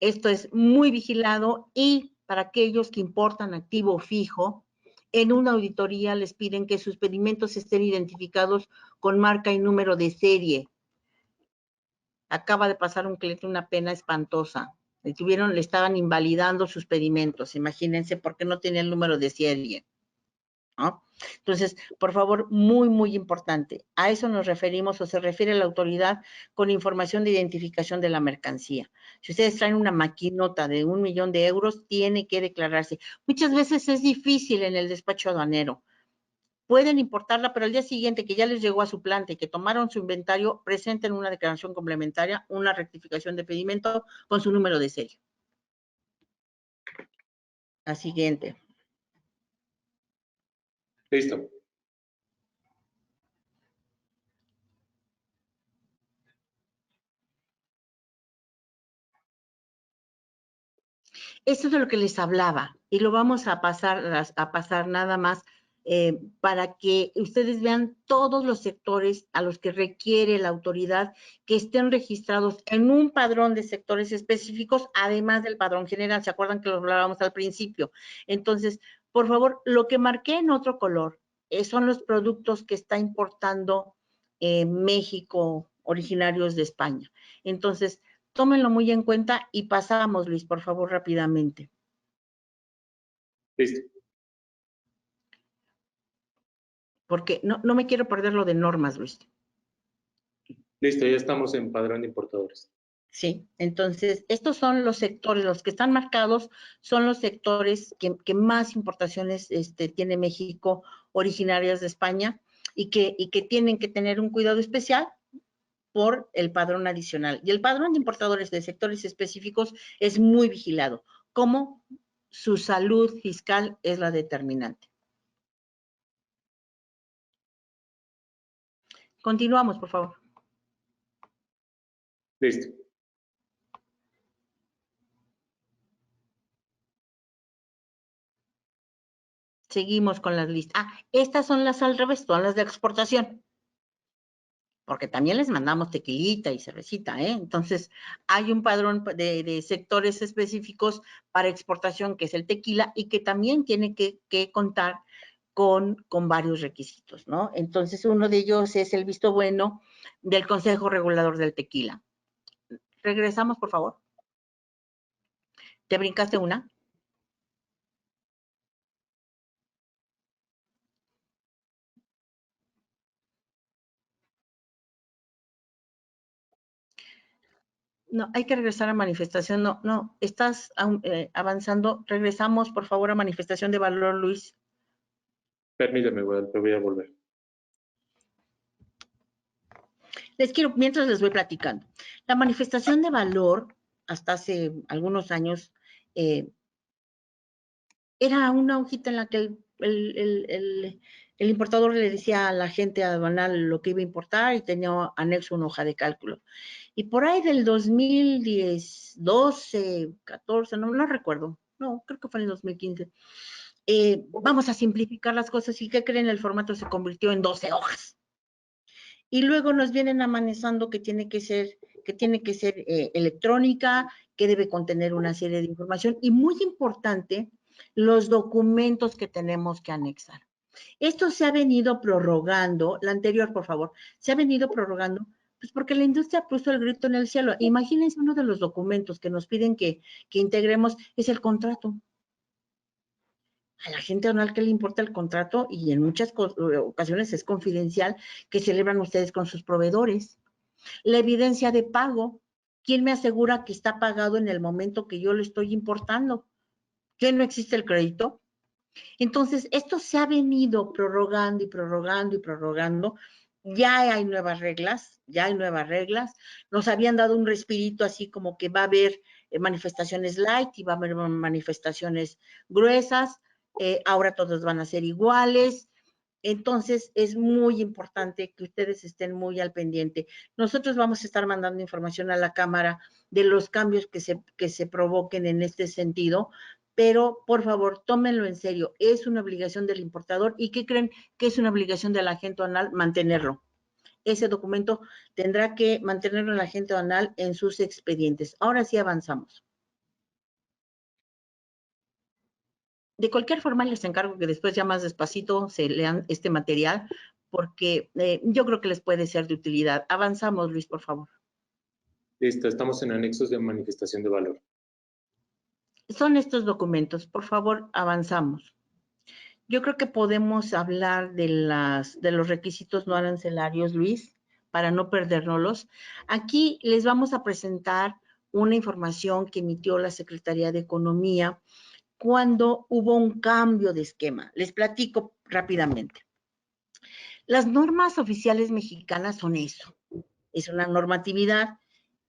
Esto es muy vigilado y para aquellos que importan activo fijo, en una auditoría les piden que sus pedimentos estén identificados con marca y número de serie. Acaba de pasar un cliente una pena espantosa. Le estaban invalidando sus pedimentos, imagínense, porque no tenía el número de serie, ¿no? Entonces, por favor, muy, muy importante. A eso nos referimos o se refiere la autoridad con información de identificación de la mercancía. Si ustedes traen una maquinota de 1 millón de euros, tiene que declararse. Muchas veces es difícil en el despacho aduanero. Pueden importarla, pero al día siguiente que ya les llegó a su planta y que tomaron su inventario, presenten una declaración complementaria, una rectificación de pedimento con su número de serie. La siguiente. Listo. Esto es de lo que les hablaba y lo vamos a pasar nada más para que ustedes vean todos los sectores a los que requiere la autoridad que estén registrados en un padrón de sectores específicos, además del padrón general. ¿Se acuerdan que lo hablábamos al principio? Entonces, por favor, lo que marqué en otro color son los productos que está importando México, originarios de España. Entonces, tómenlo muy en cuenta y pasamos, Luis, por favor, rápidamente. Listo. Porque no me quiero perder lo de normas, Luis. Listo, ya estamos en padrón de importadores. Sí, entonces, estos son los sectores, los que están marcados son los sectores que más importaciones tiene México, originarias de España, y que tienen que tener un cuidado especial por el padrón adicional. Y el padrón de importadores de sectores específicos es muy vigilado, como su salud fiscal es la determinante. Continuamos, por favor. Listo. Seguimos con las listas. Estas son las al revés, son las de exportación. Porque también les mandamos tequilita y cervecita, ¿eh? Entonces, hay un padrón de sectores específicos para exportación, que es el tequila, y que también tiene que contar con varios requisitos, ¿no? Entonces, uno de ellos es el visto bueno del Consejo Regulador del Tequila. Regresamos, por favor. ¿Te brincaste una? No, hay que regresar a manifestación. No, estás avanzando. Regresamos, por favor, a manifestación de valor, Luis. Permíteme, voy a volver. Mientras les voy platicando. La manifestación de valor, hasta hace algunos años, era una hojita en la que el importador le decía a la gente aduanal lo que iba a importar y tenía anexo una hoja de cálculo. Y por ahí del 2010, 12, 14, no recuerdo, no, creo que fue en el 2015, vamos a simplificar las cosas y ¿qué creen? El formato se convirtió en 12 hojas. Y luego nos vienen amanezando que tiene que ser electrónica, que debe contener una serie de información y muy importante, los documentos que tenemos que anexar. Esto se ha venido prorrogando, la anterior, por favor, se ha venido prorrogando, pues porque la industria puso el grito en el cielo. Imagínense, uno de los documentos que nos piden que integremos es el contrato. A la gente anual que le importa el contrato y en muchas ocasiones es confidencial que celebran ustedes con sus proveedores. La evidencia de pago. ¿Quién me asegura que está pagado en el momento que yo lo estoy importando? ¿Que no existe el crédito? Entonces, esto se ha venido prorrogando y prorrogando y prorrogando. Ya hay nuevas reglas, Nos habían dado un respirito así como que va a haber manifestaciones light y va a haber manifestaciones gruesas. Ahora todos van a ser iguales. Entonces, es muy importante que ustedes estén muy al pendiente. Nosotros vamos a estar mandando información a la Cámara de los cambios que se provoquen en este sentido, pero por favor, tómenlo en serio. Es una obligación del importador y ¿qué creen? Que es una obligación del agente aduanal mantenerlo. Ese documento tendrá que mantenerlo el agente aduanal en sus expedientes. Ahora sí avanzamos. De cualquier forma, les encargo que después ya más despacito se lean este material, porque yo creo que les puede ser de utilidad. Avanzamos, Luis, por favor. Listo, estamos en anexos de manifestación de valor. Son estos documentos. Por favor, avanzamos. Yo creo que podemos hablar de los requisitos no arancelarios, Luis, para no perdérnoslos. Aquí les vamos a presentar una información que emitió la Secretaría de Economía cuando hubo un cambio de esquema. Les platico rápidamente. Las normas oficiales mexicanas son eso. Es una normatividad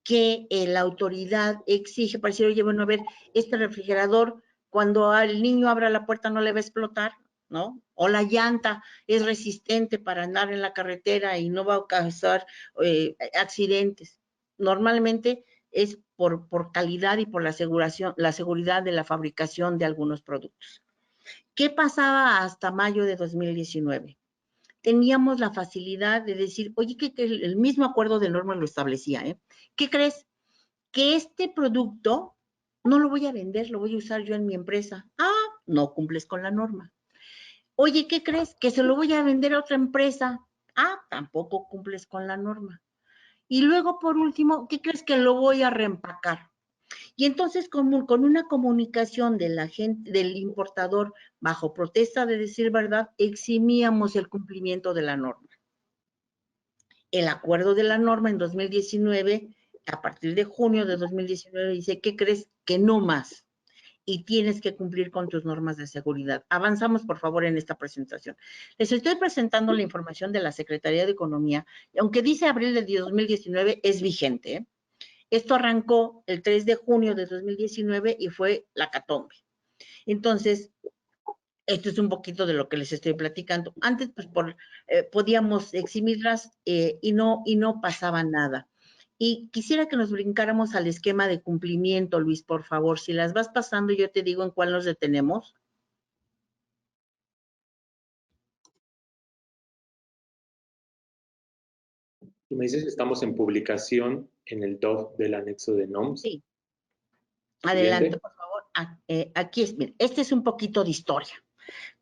que la autoridad exige para decir, oye, bueno, a ver, este refrigerador, cuando al niño abra la puerta no le va a explotar, ¿no? O la llanta es resistente para andar en la carretera y no va a causar accidentes. Normalmente es por calidad y por la seguridad de la fabricación de algunos productos. ¿Qué pasaba hasta mayo de 2019? Teníamos la facilidad de decir, oye, que el mismo acuerdo de normas lo establecía, ¿eh? ¿Qué crees? Que este producto no lo voy a vender, lo voy a usar yo en mi empresa. Ah, no cumples con la norma. Oye, ¿qué crees? Que se lo voy a vender a otra empresa. Ah, tampoco cumples con la norma. Y luego, por último, ¿qué crees? Que lo voy a reempacar. Y entonces, con una comunicación de la gente, del importador, bajo protesta de decir verdad, eximíamos el cumplimiento de la norma. El acuerdo de la norma en 2019, a partir de junio de 2019, dice, ¿qué crees? Que no más. Y tienes que cumplir con tus normas de seguridad. Avanzamos, por favor, en esta presentación. Les estoy presentando la información de la Secretaría de Economía, y aunque dice abril de 2019, es vigente, ¿eh? Esto arrancó el 3 de junio de 2019 y fue la catombe. Entonces, esto es un poquito de lo que les estoy platicando. Antes, pues, podíamos eximirlas y no pasaba nada. Y quisiera que nos brincáramos al esquema de cumplimiento, Luis, por favor. Si las vas pasando, yo te digo en cuál nos detenemos. Y me dices que estamos en publicación en el DOF del anexo de NOMS. Sí. Adelante, por favor. Aquí es, miren, este es un poquito de historia.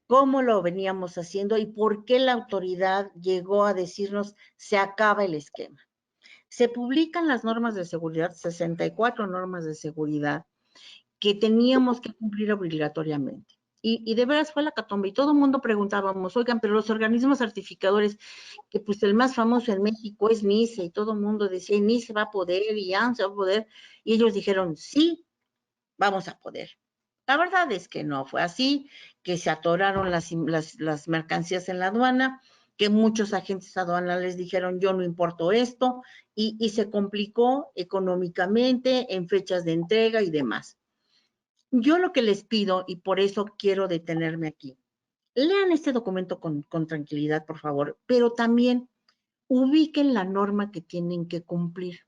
Cómo lo veníamos haciendo y por qué la autoridad llegó a decirnos se acaba el esquema. Se publican las normas de seguridad, 64 normas de seguridad, que teníamos que cumplir obligatoriamente. Y de veras fue la catombe. Y todo el mundo preguntábamos, oigan, pero los organismos certificadores, que pues el más famoso en México es NICE, y todo el mundo decía, NICE va a poder, y ANSE va a poder. Y ellos dijeron, sí, vamos a poder. La verdad es que no fue así, que se atoraron las mercancías en la aduana, que muchos agentes aduanales dijeron yo no importo esto, y se complicó económicamente en fechas de entrega y demás. Yo lo que les pido, y por eso quiero detenerme aquí, lean este documento con tranquilidad, por favor, pero también ubiquen la norma que tienen que cumplir.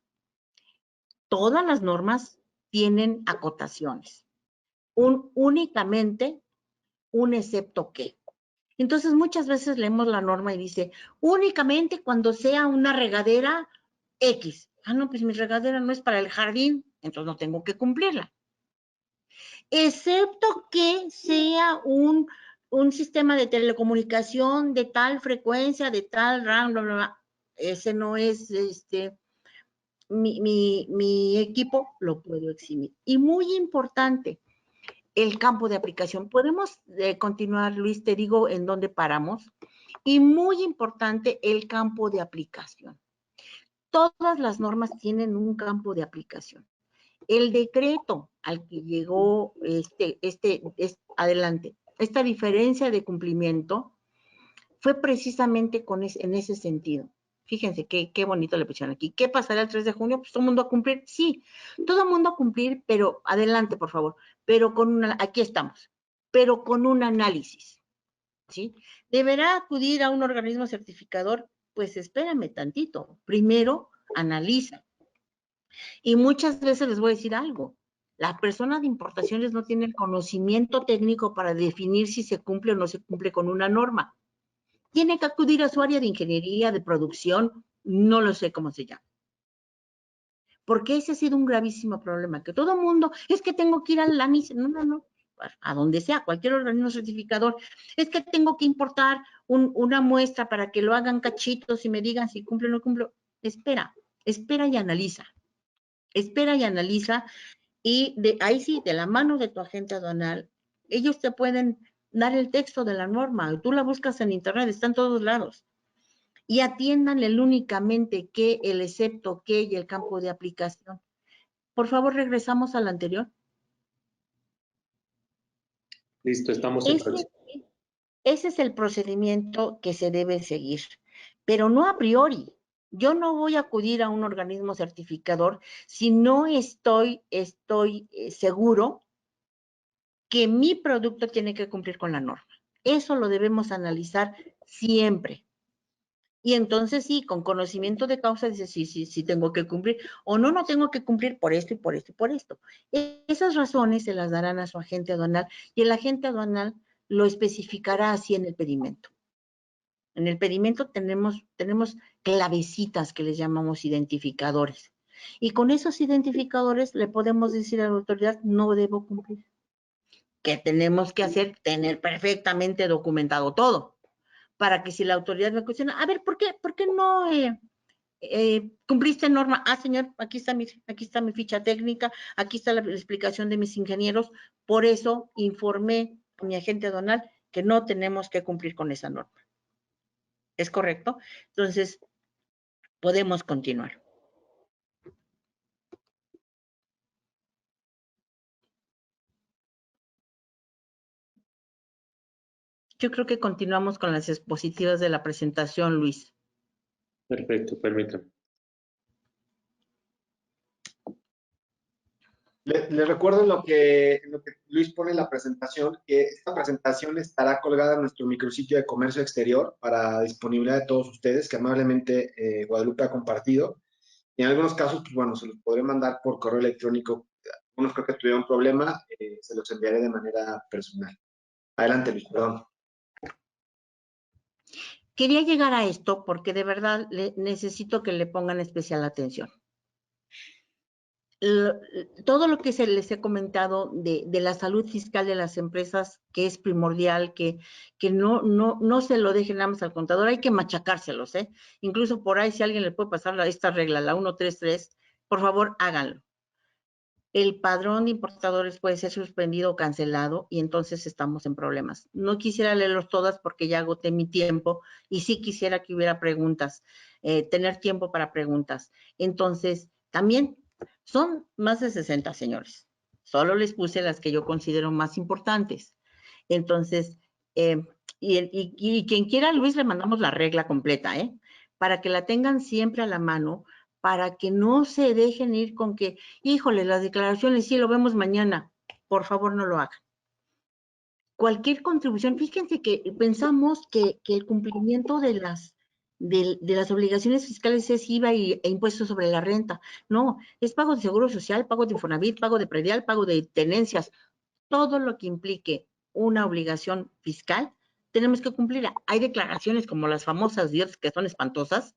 Todas las normas tienen acotaciones. Únicamente un excepto que. Entonces, muchas veces leemos la norma y dice, únicamente cuando sea una regadera X. Ah, no, pues mi regadera no es para el jardín, entonces no tengo que cumplirla. Excepto que sea un sistema de telecomunicación de tal frecuencia, de tal rango, bla, bla, bla. Ese no es, mi equipo lo puedo eximir. Y muy importante, el campo de aplicación. Podemos continuar, Luis, te digo en dónde paramos. Y muy importante, el campo de aplicación. Todas las normas tienen un campo de aplicación. El decreto al que llegó adelante, esta diferencia de cumplimiento fue precisamente en ese sentido. Fíjense qué bonito le pusieron aquí. ¿Qué pasará el 3 de junio? Pues todo el mundo a cumplir. Sí, todo el mundo a cumplir, pero adelante, por favor. Pero aquí estamos, pero con un análisis, ¿sí? ¿Deberá acudir a un organismo certificador? Pues espérame tantito. Primero, analiza. Y muchas veces les voy a decir algo. La persona de importaciones no tiene el conocimiento técnico para definir si se cumple o no se cumple con una norma. Tiene que acudir a su área de ingeniería, de producción, no lo sé cómo se llama. Porque ese ha sido un gravísimo problema, que todo el mundo, es que tengo que ir al ANIS, no, a donde sea, cualquier organismo certificador, es que tengo que importar una muestra para que lo hagan cachitos y me digan si cumple o no cumple. Espera y analiza. Espera y analiza, y ahí sí, de la mano de tu agente aduanal, ellos te pueden dar el texto de la norma. Tú la buscas en internet, está en todos lados. Y atiéndanle únicamente qué, el excepto qué y el campo de aplicación. Por favor, regresamos al anterior. Listo, estamos en próximo. Ese es el procedimiento que se debe seguir, pero no a priori. Yo no voy a acudir a un organismo certificador si no estoy seguro que mi producto tiene que cumplir con la norma. Eso lo debemos analizar siempre. Y entonces sí, con conocimiento de causa, dice sí tengo que cumplir, o no tengo que cumplir por esto y por esto y por esto. Esas razones se las darán a su agente aduanal y el agente aduanal lo especificará así en el pedimento. En el pedimento tenemos clavecitas que les llamamos identificadores. Y con esos identificadores le podemos decir a la autoridad, no debo cumplir. ¿Qué tenemos que hacer? Tener perfectamente documentado todo. Para que si la autoridad me cuestiona, a ver, ¿por qué no cumpliste norma? Ah, señor, aquí está mi ficha técnica, aquí está la explicación de mis ingenieros, por eso informé a mi agente aduanal que no tenemos que cumplir con esa norma. ¿Es correcto? Entonces, podemos continuar. Yo creo que continuamos con las expositivas de la presentación, Luis. Perfecto, permítame. Les recuerdo en lo que Luis pone en la presentación, que esta presentación estará colgada en nuestro micrositio de comercio exterior para disponibilidad de todos ustedes, que amablemente Guadalupe ha compartido. Y en algunos casos, pues bueno, se los podré mandar por correo electrónico. Algunos creo que tuvieron un problema, se los enviaré de manera personal. Adelante, Luis, perdón. Quería llegar a esto porque de verdad necesito que le pongan especial atención. Todo lo que les he comentado de la salud fiscal de las empresas, que es primordial, que no se lo dejen nada más al contador, hay que machacárselos, ¿eh? Incluso por ahí, si alguien le puede pasar esta regla, la 133, por favor, háganlo. El padrón de importadores puede ser suspendido o cancelado y entonces estamos en problemas. No quisiera leerlos todas porque ya agoté mi tiempo y sí quisiera que hubiera preguntas, tener tiempo para preguntas. Entonces, también son más de 60, señores. Solo les puse las que yo considero más importantes. Entonces, y quien quiera, Luis, le mandamos la regla completa, para que la tengan siempre a la mano, para que no se dejen ir con que, híjole, las declaraciones sí lo vemos mañana. Por favor, no lo hagan. Cualquier contribución, fíjense que pensamos que el cumplimiento de las obligaciones fiscales es IVA e impuestos sobre la renta. No, es pago de seguro social, pago de Infonavit, pago de predial, pago de tenencias. Todo lo que implique una obligación fiscal, tenemos que cumplir. Hay declaraciones como las famosas 10 que son espantosas,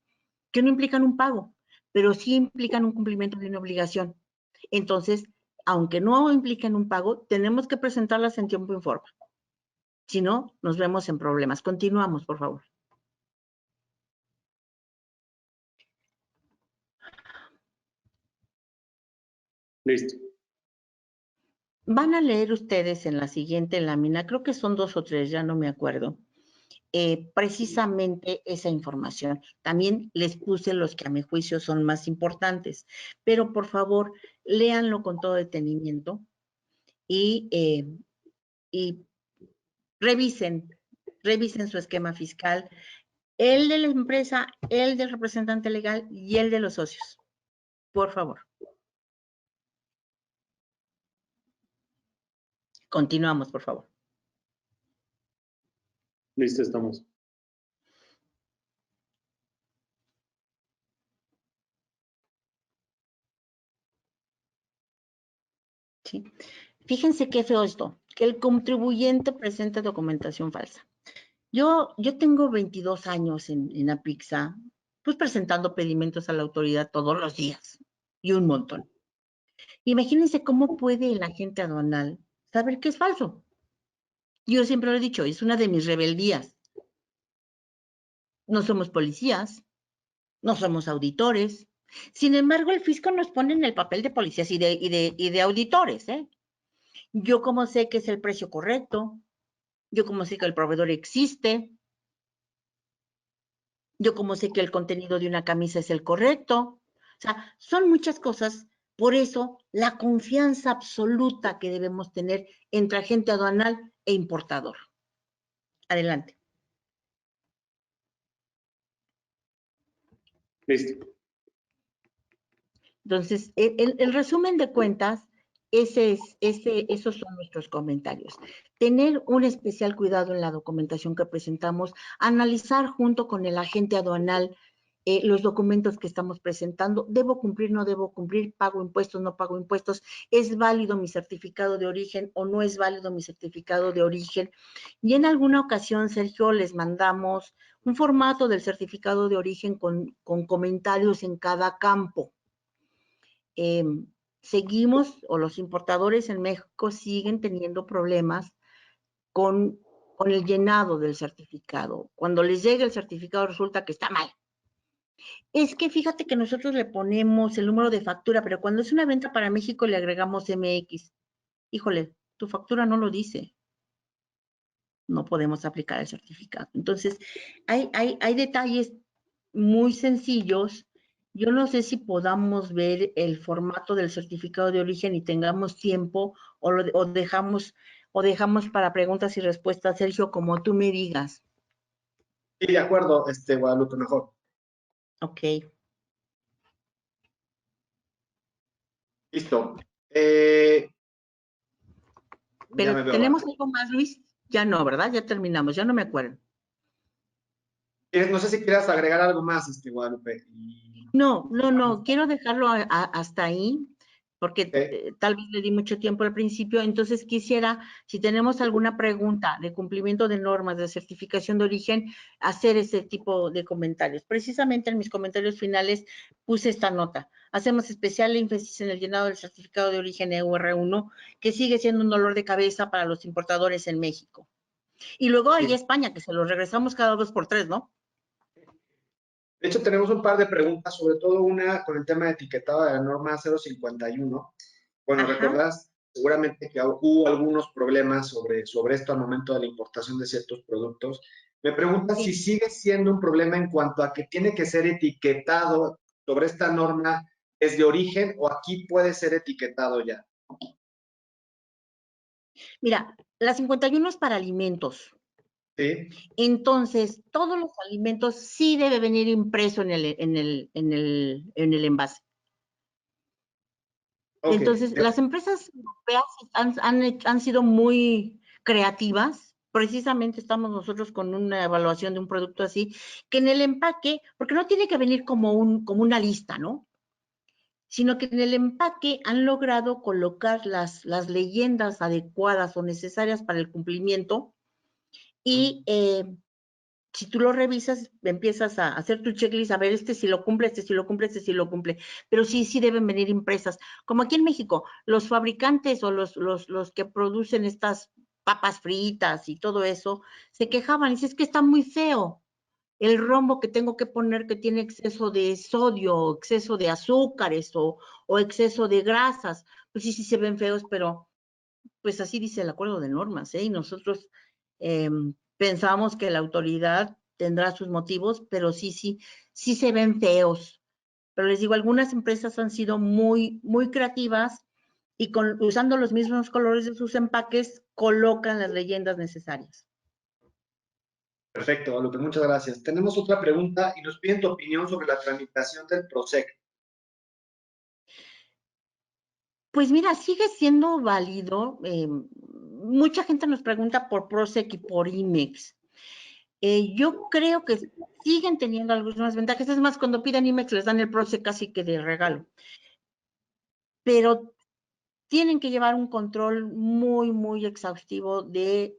que no implican un pago, pero sí implican un cumplimiento de una obligación. Entonces, aunque no impliquen un pago, tenemos que presentarlas en tiempo y forma. Si no, nos vemos en problemas. Continuamos, por favor. Listo. Van a leer ustedes en la siguiente lámina, creo que son 2 o 3, ya no me acuerdo, precisamente esa información. También les puse los que a mi juicio son más importantes, pero por favor, léanlo con todo detenimiento y revisen su esquema fiscal, el de la empresa, el del representante legal y el de los socios. Por favor. Continuamos, por favor. Listo, estamos. ¿Sí? Fíjense qué feo esto, que el contribuyente presente documentación falsa. Yo tengo 22 años en Apixa, pues presentando pedimentos a la autoridad todos los días, y un montón. Imagínense cómo puede el agente aduanal saber que es falso. Yo siempre lo he dicho, es una de mis rebeldías. No somos policías, no somos auditores, Sin embargo, el fisco nos pone en el papel de policías y de auditores, ¿eh? Yo como sé que es el precio correcto, yo como sé que el proveedor existe, yo como sé que el contenido de una camisa es el correcto. O sea, son muchas cosas. Por eso, la confianza absoluta que debemos tener entre agente aduanal e importador. Adelante. Listo. Entonces, el resumen de cuentas, esos son nuestros comentarios. Tener un especial cuidado en la documentación que presentamos, analizar junto con el agente aduanal los documentos que estamos presentando, debo cumplir, no debo cumplir, pago impuestos, no pago impuestos, es válido mi certificado de origen o no es válido mi certificado de origen. Y en alguna ocasión, Sergio, les mandamos un formato del certificado de origen con comentarios en cada campo. Seguimos, o los importadores en México siguen teniendo problemas con el llenado del certificado. Cuando les llega el certificado resulta que está mal. Es que fíjate que nosotros le ponemos el número de factura, pero cuando es una venta para México le agregamos MX. Híjole, tu factura no lo dice. No podemos aplicar el certificado. Entonces, hay detalles muy sencillos. Yo no sé si podamos ver el formato del certificado de origen y tengamos tiempo o dejamos para preguntas y respuestas, Sergio, como tú me digas. Sí, de acuerdo, Guadalupe, mejor. Ok. Listo. Ya me Pero veo. ¿tenemos algo más, Luis? Ya no, ¿verdad? Ya terminamos, ya no me acuerdo. No sé si quieras agregar algo más, Guadalupe. No, quiero dejarlo hasta ahí, porque tal vez le di mucho tiempo al principio, entonces quisiera, si tenemos alguna pregunta de cumplimiento de normas, de certificación de origen, hacer ese tipo de comentarios. Precisamente en mis comentarios finales puse esta nota. Hacemos especial énfasis en el llenado del certificado de origen EUR1, que sigue siendo un dolor de cabeza para los importadores en México. Y luego hay España, que se los regresamos cada 2 por 3, ¿no? De hecho, tenemos un par de preguntas, sobre todo una con el tema de etiquetado de la norma 051. Bueno, Ajá. recordarás seguramente que hubo algunos problemas sobre esto al momento de la importación de ciertos productos. Me preguntas si sigue siendo un problema en cuanto a que tiene que ser etiquetado sobre esta norma desde origen o aquí puede ser etiquetado ya. Mira, la 51 es para alimentos. Sí. Entonces, todos los alimentos sí debe venir impreso en el envase. Okay. Entonces, las empresas europeas han sido muy creativas. Precisamente estamos nosotros con una evaluación de un producto así, que en el empaque, porque no tiene que venir como una lista, ¿no? Sino que en el empaque han logrado colocar las leyendas adecuadas o necesarias para el cumplimiento y si tú lo revisas, empiezas a hacer tu checklist, a ver, este sí lo cumple, este sí lo cumple, este sí lo cumple, pero sí deben venir impresas. Como aquí en México, los fabricantes o los que producen estas papas fritas y todo eso, se quejaban, y dicen, es que está muy feo. El rombo que tengo que poner que tiene exceso de sodio, exceso de azúcares o exceso de grasas, pues sí se ven feos, pero pues así dice el acuerdo de normas, ¿eh? Y nosotros pensamos que la autoridad tendrá sus motivos, pero sí se ven feos. Pero les digo, algunas empresas han sido muy creativas y usando los mismos colores de sus empaques, colocan las leyendas necesarias. Perfecto, Guadalupe, muchas gracias. Tenemos otra pregunta y nos piden tu opinión sobre la tramitación del PROSEC. Pues mira, sigue siendo válido. Mucha gente nos pregunta por PROSEC y por IMEX. Yo creo que siguen teniendo algunas ventajas. Es más, cuando piden IMEX les dan el PROSEC casi que de regalo. Pero tienen que llevar un control muy exhaustivo del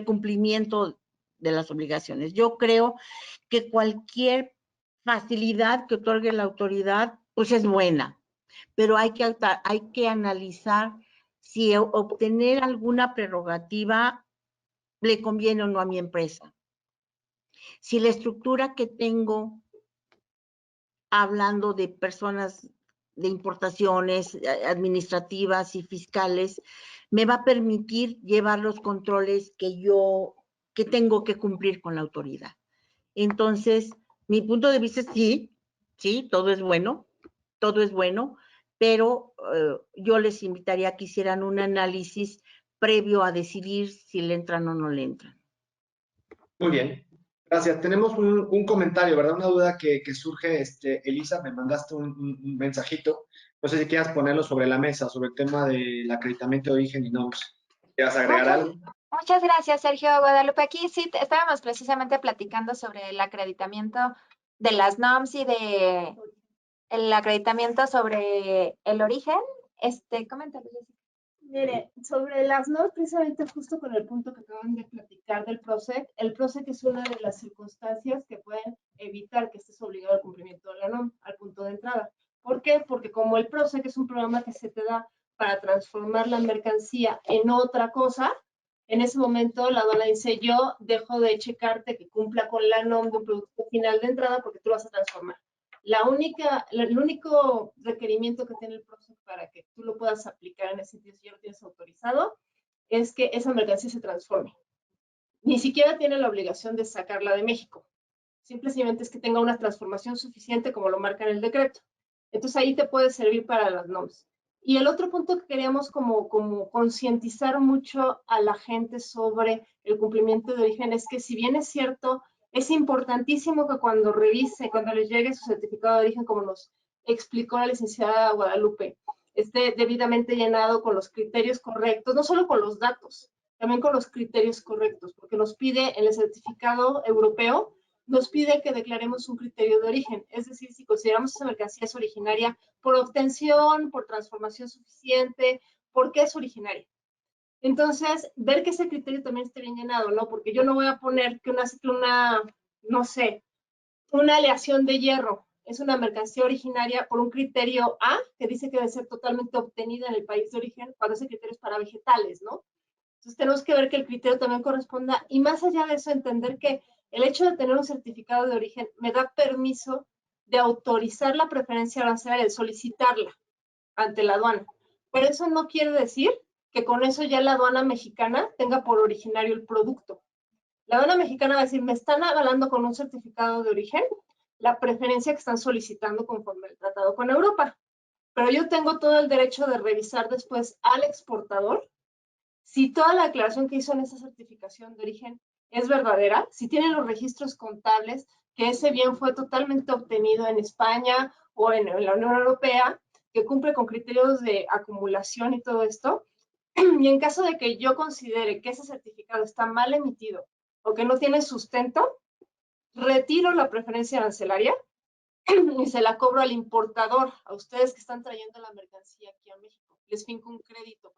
cumplimiento de las obligaciones. Yo creo que cualquier facilidad que otorgue la autoridad, pues es buena, pero hay que analizar si obtener alguna prerrogativa le conviene o no a mi empresa. Si la estructura que tengo hablando de personas de importaciones administrativas y fiscales, me va a permitir llevar los controles que tengo que cumplir con la autoridad. Entonces, mi punto de vista es sí, todo es bueno, pero yo les invitaría a que hicieran un análisis previo a decidir si le entran o no le entran. Muy bien, gracias. Tenemos un comentario, ¿verdad? Una duda que surge, Elisa, me mandaste un mensajito. No sé si quieras ponerlo sobre la mesa, sobre el tema del acreditamiento de origen y NOMS. ¿Quieres agregar algo? Muchas gracias, Sergio. Guadalupe. Aquí sí estábamos precisamente platicando sobre el acreditamiento de las NOMS y de el acreditamiento sobre el origen. Coméntalo, Jessica. Mire, sobre las NOMS, precisamente justo con el punto que acaban de platicar del PROSEC, el PROSEC es una de las circunstancias que pueden evitar que estés obligado al cumplimiento de la NOM al punto de entrada. ¿Por qué? Porque como el PROSEC es un programa que se te da para transformar la mercancía en otra cosa, en ese momento la aduana dice, yo dejo de checarte que cumpla con la NOM de un producto final de entrada porque tú lo vas a transformar. El único requerimiento que tiene el PROSEC para que tú lo puedas aplicar en ese sentido, si ya lo tienes autorizado, es que esa mercancía se transforme. Ni siquiera tiene la obligación de sacarla de México. Simplemente es que tenga una transformación suficiente como lo marca en el decreto. Entonces ahí te puede servir para las NOMS. Y el otro punto que queríamos como concientizar mucho a la gente sobre el cumplimiento de origen es que si bien es cierto, es importantísimo que cuando les llegue su certificado de origen, como nos explicó la licenciada Guadalupe, esté debidamente llenado con los criterios correctos, no solo con los datos, también con los criterios correctos, porque nos pide en el certificado europeo, nos pide que declaremos un criterio de origen, es decir, si consideramos esa mercancía es originaria por obtención, por transformación suficiente, ¿por qué es originaria? Entonces, ver que ese criterio también esté bien llenado, ¿no? Porque yo no voy a poner que no sé, una aleación de hierro es una mercancía originaria por un criterio A, que dice que debe ser totalmente obtenida en el país de origen, cuando ese criterio es para vegetales, ¿no? Entonces, tenemos que ver que el criterio también corresponda, y más allá de eso, entender que el hecho de tener un certificado de origen me da permiso de autorizar la preferencia arancelaria, de solicitarla ante la aduana. Pero eso no quiere decir que con eso ya la aduana mexicana tenga por originario el producto. La aduana mexicana va a decir, me están avalando con un certificado de origen la preferencia que están solicitando conforme al tratado con Europa. Pero yo tengo todo el derecho de revisar después al exportador si toda la declaración que hizo en esa certificación de origen es verdadera, si tienen los registros contables, que ese bien fue totalmente obtenido en España o en la Unión Europea, que cumple con criterios de acumulación y todo esto, y en caso de que yo considere que ese certificado está mal emitido o que no tiene sustento, retiro la preferencia arancelaria y se la cobro al importador, a ustedes que están trayendo la mercancía aquí a México. Les finco un crédito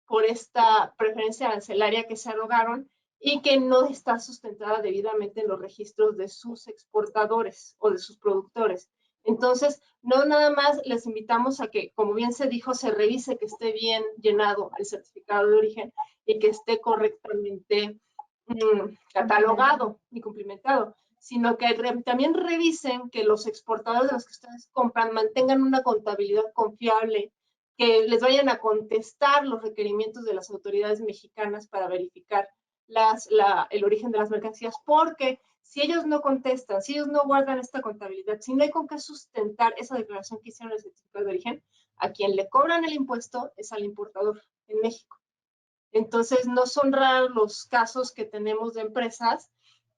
por esta preferencia arancelaria que se arrogaron y que no está sustentada debidamente en los registros de sus exportadores o de sus productores. Entonces, no nada más les invitamos a que, como bien se dijo, se revise que esté bien llenado el certificado de origen y que esté correctamente catalogado y cumplimentado, sino que también revisen que los exportadores de los que ustedes compran mantengan una contabilidad confiable, que les vayan a contestar los requerimientos de las autoridades mexicanas para verificar el origen de las mercancías, porque si ellos no contestan, si ellos no guardan esta contabilidad, si no hay con qué sustentar esa declaración que hicieron en el certificado de origen, a quien le cobran el impuesto es al importador en México. Entonces, no son raros los casos que tenemos de empresas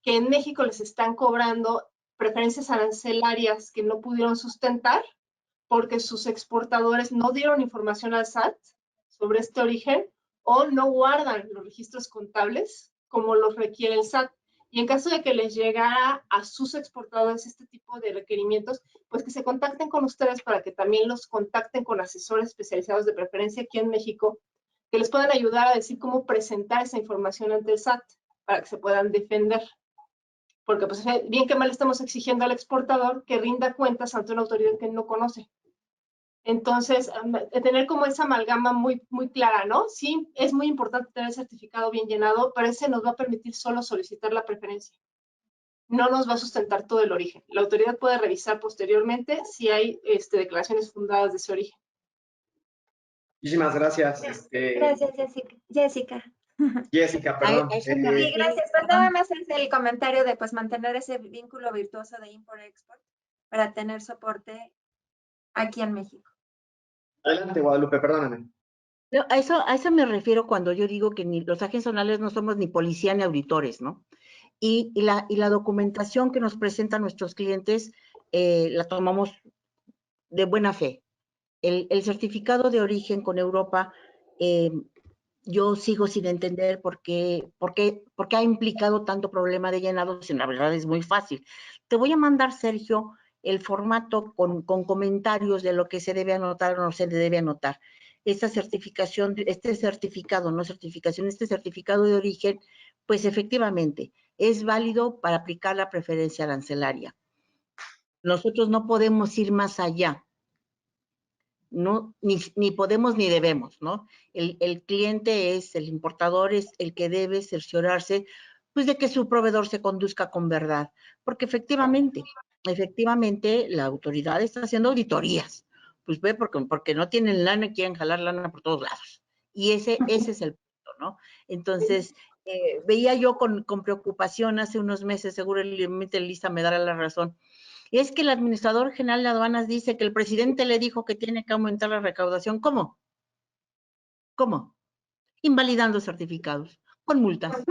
que en México les están cobrando preferencias arancelarias que no pudieron sustentar porque sus exportadores no dieron información al SAT sobre este origen o no guardan los registros contables como los requiere el SAT. Y en caso de que les llegara a sus exportadores este tipo de requerimientos, pues que se contacten con ustedes para que también los contacten con asesores especializados de preferencia aquí en México, que les puedan ayudar a decir cómo presentar esa información ante el SAT para que se puedan defender. Porque pues bien que mal estamos exigiendo al exportador que rinda cuentas ante una autoridad que no conoce. Entonces, tener como esa amalgama muy, muy clara, ¿no? Sí, es muy importante tener el certificado bien llenado, pero ese nos va a permitir solo solicitar la preferencia. no nos va a sustentar todo el origen. La autoridad puede revisar posteriormente si hay declaraciones fundadas de ese origen. Muchísimas gracias, Gracias, Jessica. Jessica, perdón. A eso me Sí, refiero. gracias. Pues nada más es el comentario de pues mantener ese vínculo virtuoso de import-export para tener soporte aquí en México. Adelante, Guadalupe, perdóname. No, a eso me refiero cuando yo digo que ni los agentes zonales no somos ni policía ni auditores, ¿no? Y la documentación que nos presentan nuestros clientes la tomamos de buena fe. El certificado de origen con Europa, yo sigo sin entender por qué ha implicado tanto problema de llenado, si la verdad es muy fácil. Te voy a mandar, Sergio, el formato con comentarios de lo que se debe anotar o no se debe anotar. Esta certificación, este certificado de origen, pues efectivamente es válido para aplicar la preferencia arancelaria. Nosotros no podemos ir más allá. No, ni podemos ni debemos, ¿no? El cliente es, el importador es el que debe cerciorarse, pues, de que su proveedor se conduzca con verdad, porque efectivamente, la autoridad está haciendo auditorías, pues ve, porque no tienen lana y quieren jalar lana por todos lados, y ese es el punto, ¿no? Entonces, veía yo con preocupación hace unos meses, seguramente Lisa me dará la razón, es que el administrador general de aduanas dice que el presidente le dijo que tiene que aumentar la recaudación. ¿Cómo? ¿Cómo? Invalidando certificados, con multas,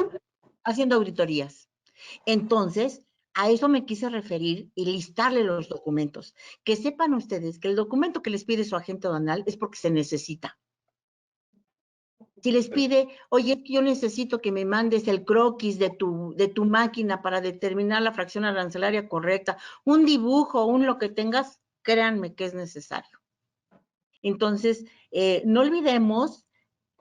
haciendo auditorías. Entonces, a eso me quise referir y listarle los documentos. Que sepan ustedes que el documento que les pide su agente aduanal es porque se necesita. Si les pide, oye, yo necesito que me mandes el croquis de tu máquina para determinar la fracción arancelaria correcta, un dibujo, lo que tengas, créanme que es necesario. Entonces, no olvidemos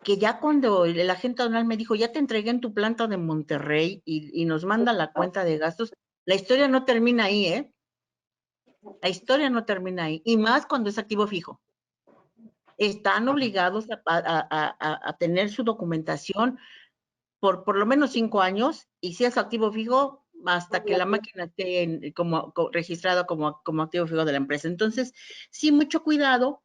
que ya cuando el agente aduanal me dijo, ya te entregué en tu planta de Monterrey y nos manda la cuenta de gastos, la historia no termina ahí, ¿eh? La historia no termina ahí, y más cuando es activo fijo. Están obligados a tener su documentación por lo menos 5 años, y si es activo fijo, hasta que la máquina esté registrada como activo fijo de la empresa. Entonces, sí, mucho cuidado,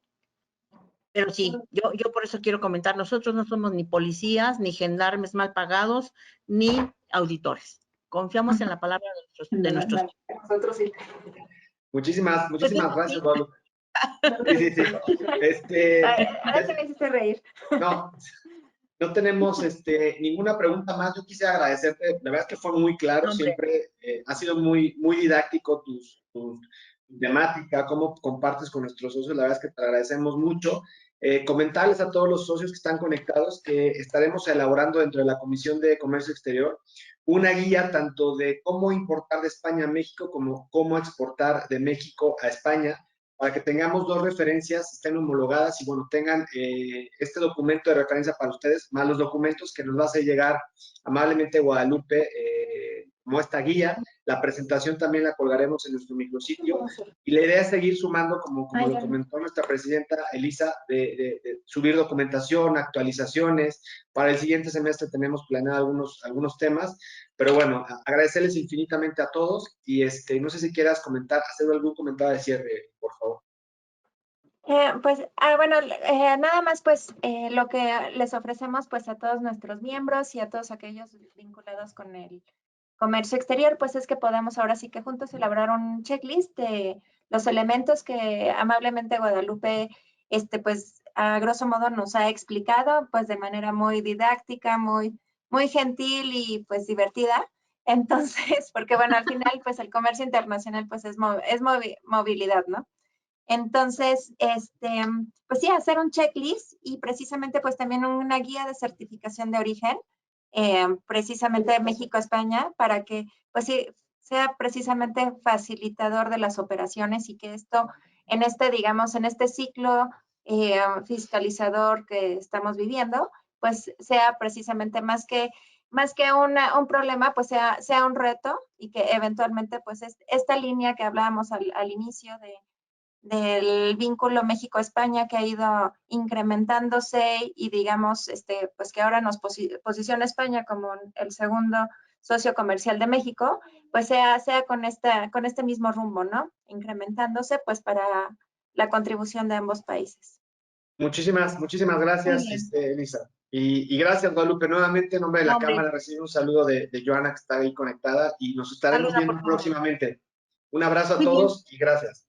pero sí, yo por eso quiero comentar, nosotros no somos ni policías, ni gendarmes mal pagados, ni auditores. Confiamos en la palabra de nuestros. Nosotros sí. Muchísimas Pues gracias, Guadalupe. Sí. Ahora sí me hiciste reír. No tenemos ninguna pregunta más. Yo quisiera agradecerte, la verdad es que fue muy claro, siempre ha sido muy didáctico tu temática, cómo compartes con nuestros socios, la verdad es que te agradecemos mucho. Comentarles a todos los socios que están conectados que estaremos elaborando dentro de la Comisión de Comercio Exterior una guía tanto de cómo importar de España a México como cómo exportar de México a España, para que tengamos dos referencias, estén homologadas y bueno, tengan este documento de referencia para ustedes, más los documentos que nos va a hacer llegar amablemente Guadalupe, como esta guía. La presentación también la colgaremos en nuestro micrositio y la idea es seguir sumando, como lo comentó nuestra presidenta Elisa, de subir documentación, actualizaciones. Para el siguiente semestre tenemos planeado algunos temas, pero bueno, agradecerles infinitamente a todos y no sé si quieras hacer algún comentario de cierre, por favor. Nada más pues lo que les ofrecemos pues a todos nuestros miembros y a todos aquellos vinculados con el comercio exterior, pues es que podamos ahora sí que juntos elaborar un checklist de los elementos que amablemente Guadalupe, pues a grosso modo nos ha explicado, pues de manera muy didáctica, muy gentil y pues divertida. Entonces, porque bueno, al final pues el comercio internacional pues es movilidad, ¿no? Entonces, pues sí, hacer un checklist y precisamente pues también una guía de certificación de origen, precisamente México-España, para que pues sí, sea precisamente facilitador de las operaciones y que esto, digamos, en este ciclo fiscalizador que estamos viviendo, pues sea precisamente más que un problema, pues sea un reto y que eventualmente pues esta línea que hablábamos al inicio del vínculo México-España que ha ido incrementándose y digamos, pues que ahora nos posiciona España como el segundo socio comercial de México, pues sea con este mismo rumbo, ¿no? Incrementándose pues para la contribución de ambos países. Muchísimas gracias, Elisa. Y gracias, Guadalupe. Nuevamente, en nombre de la Cámara, recibo un saludo de Joana, que está ahí conectada, y nos estaremos Saluda, viendo por favor. próximamente. Un abrazo a Muy bien. todos y gracias.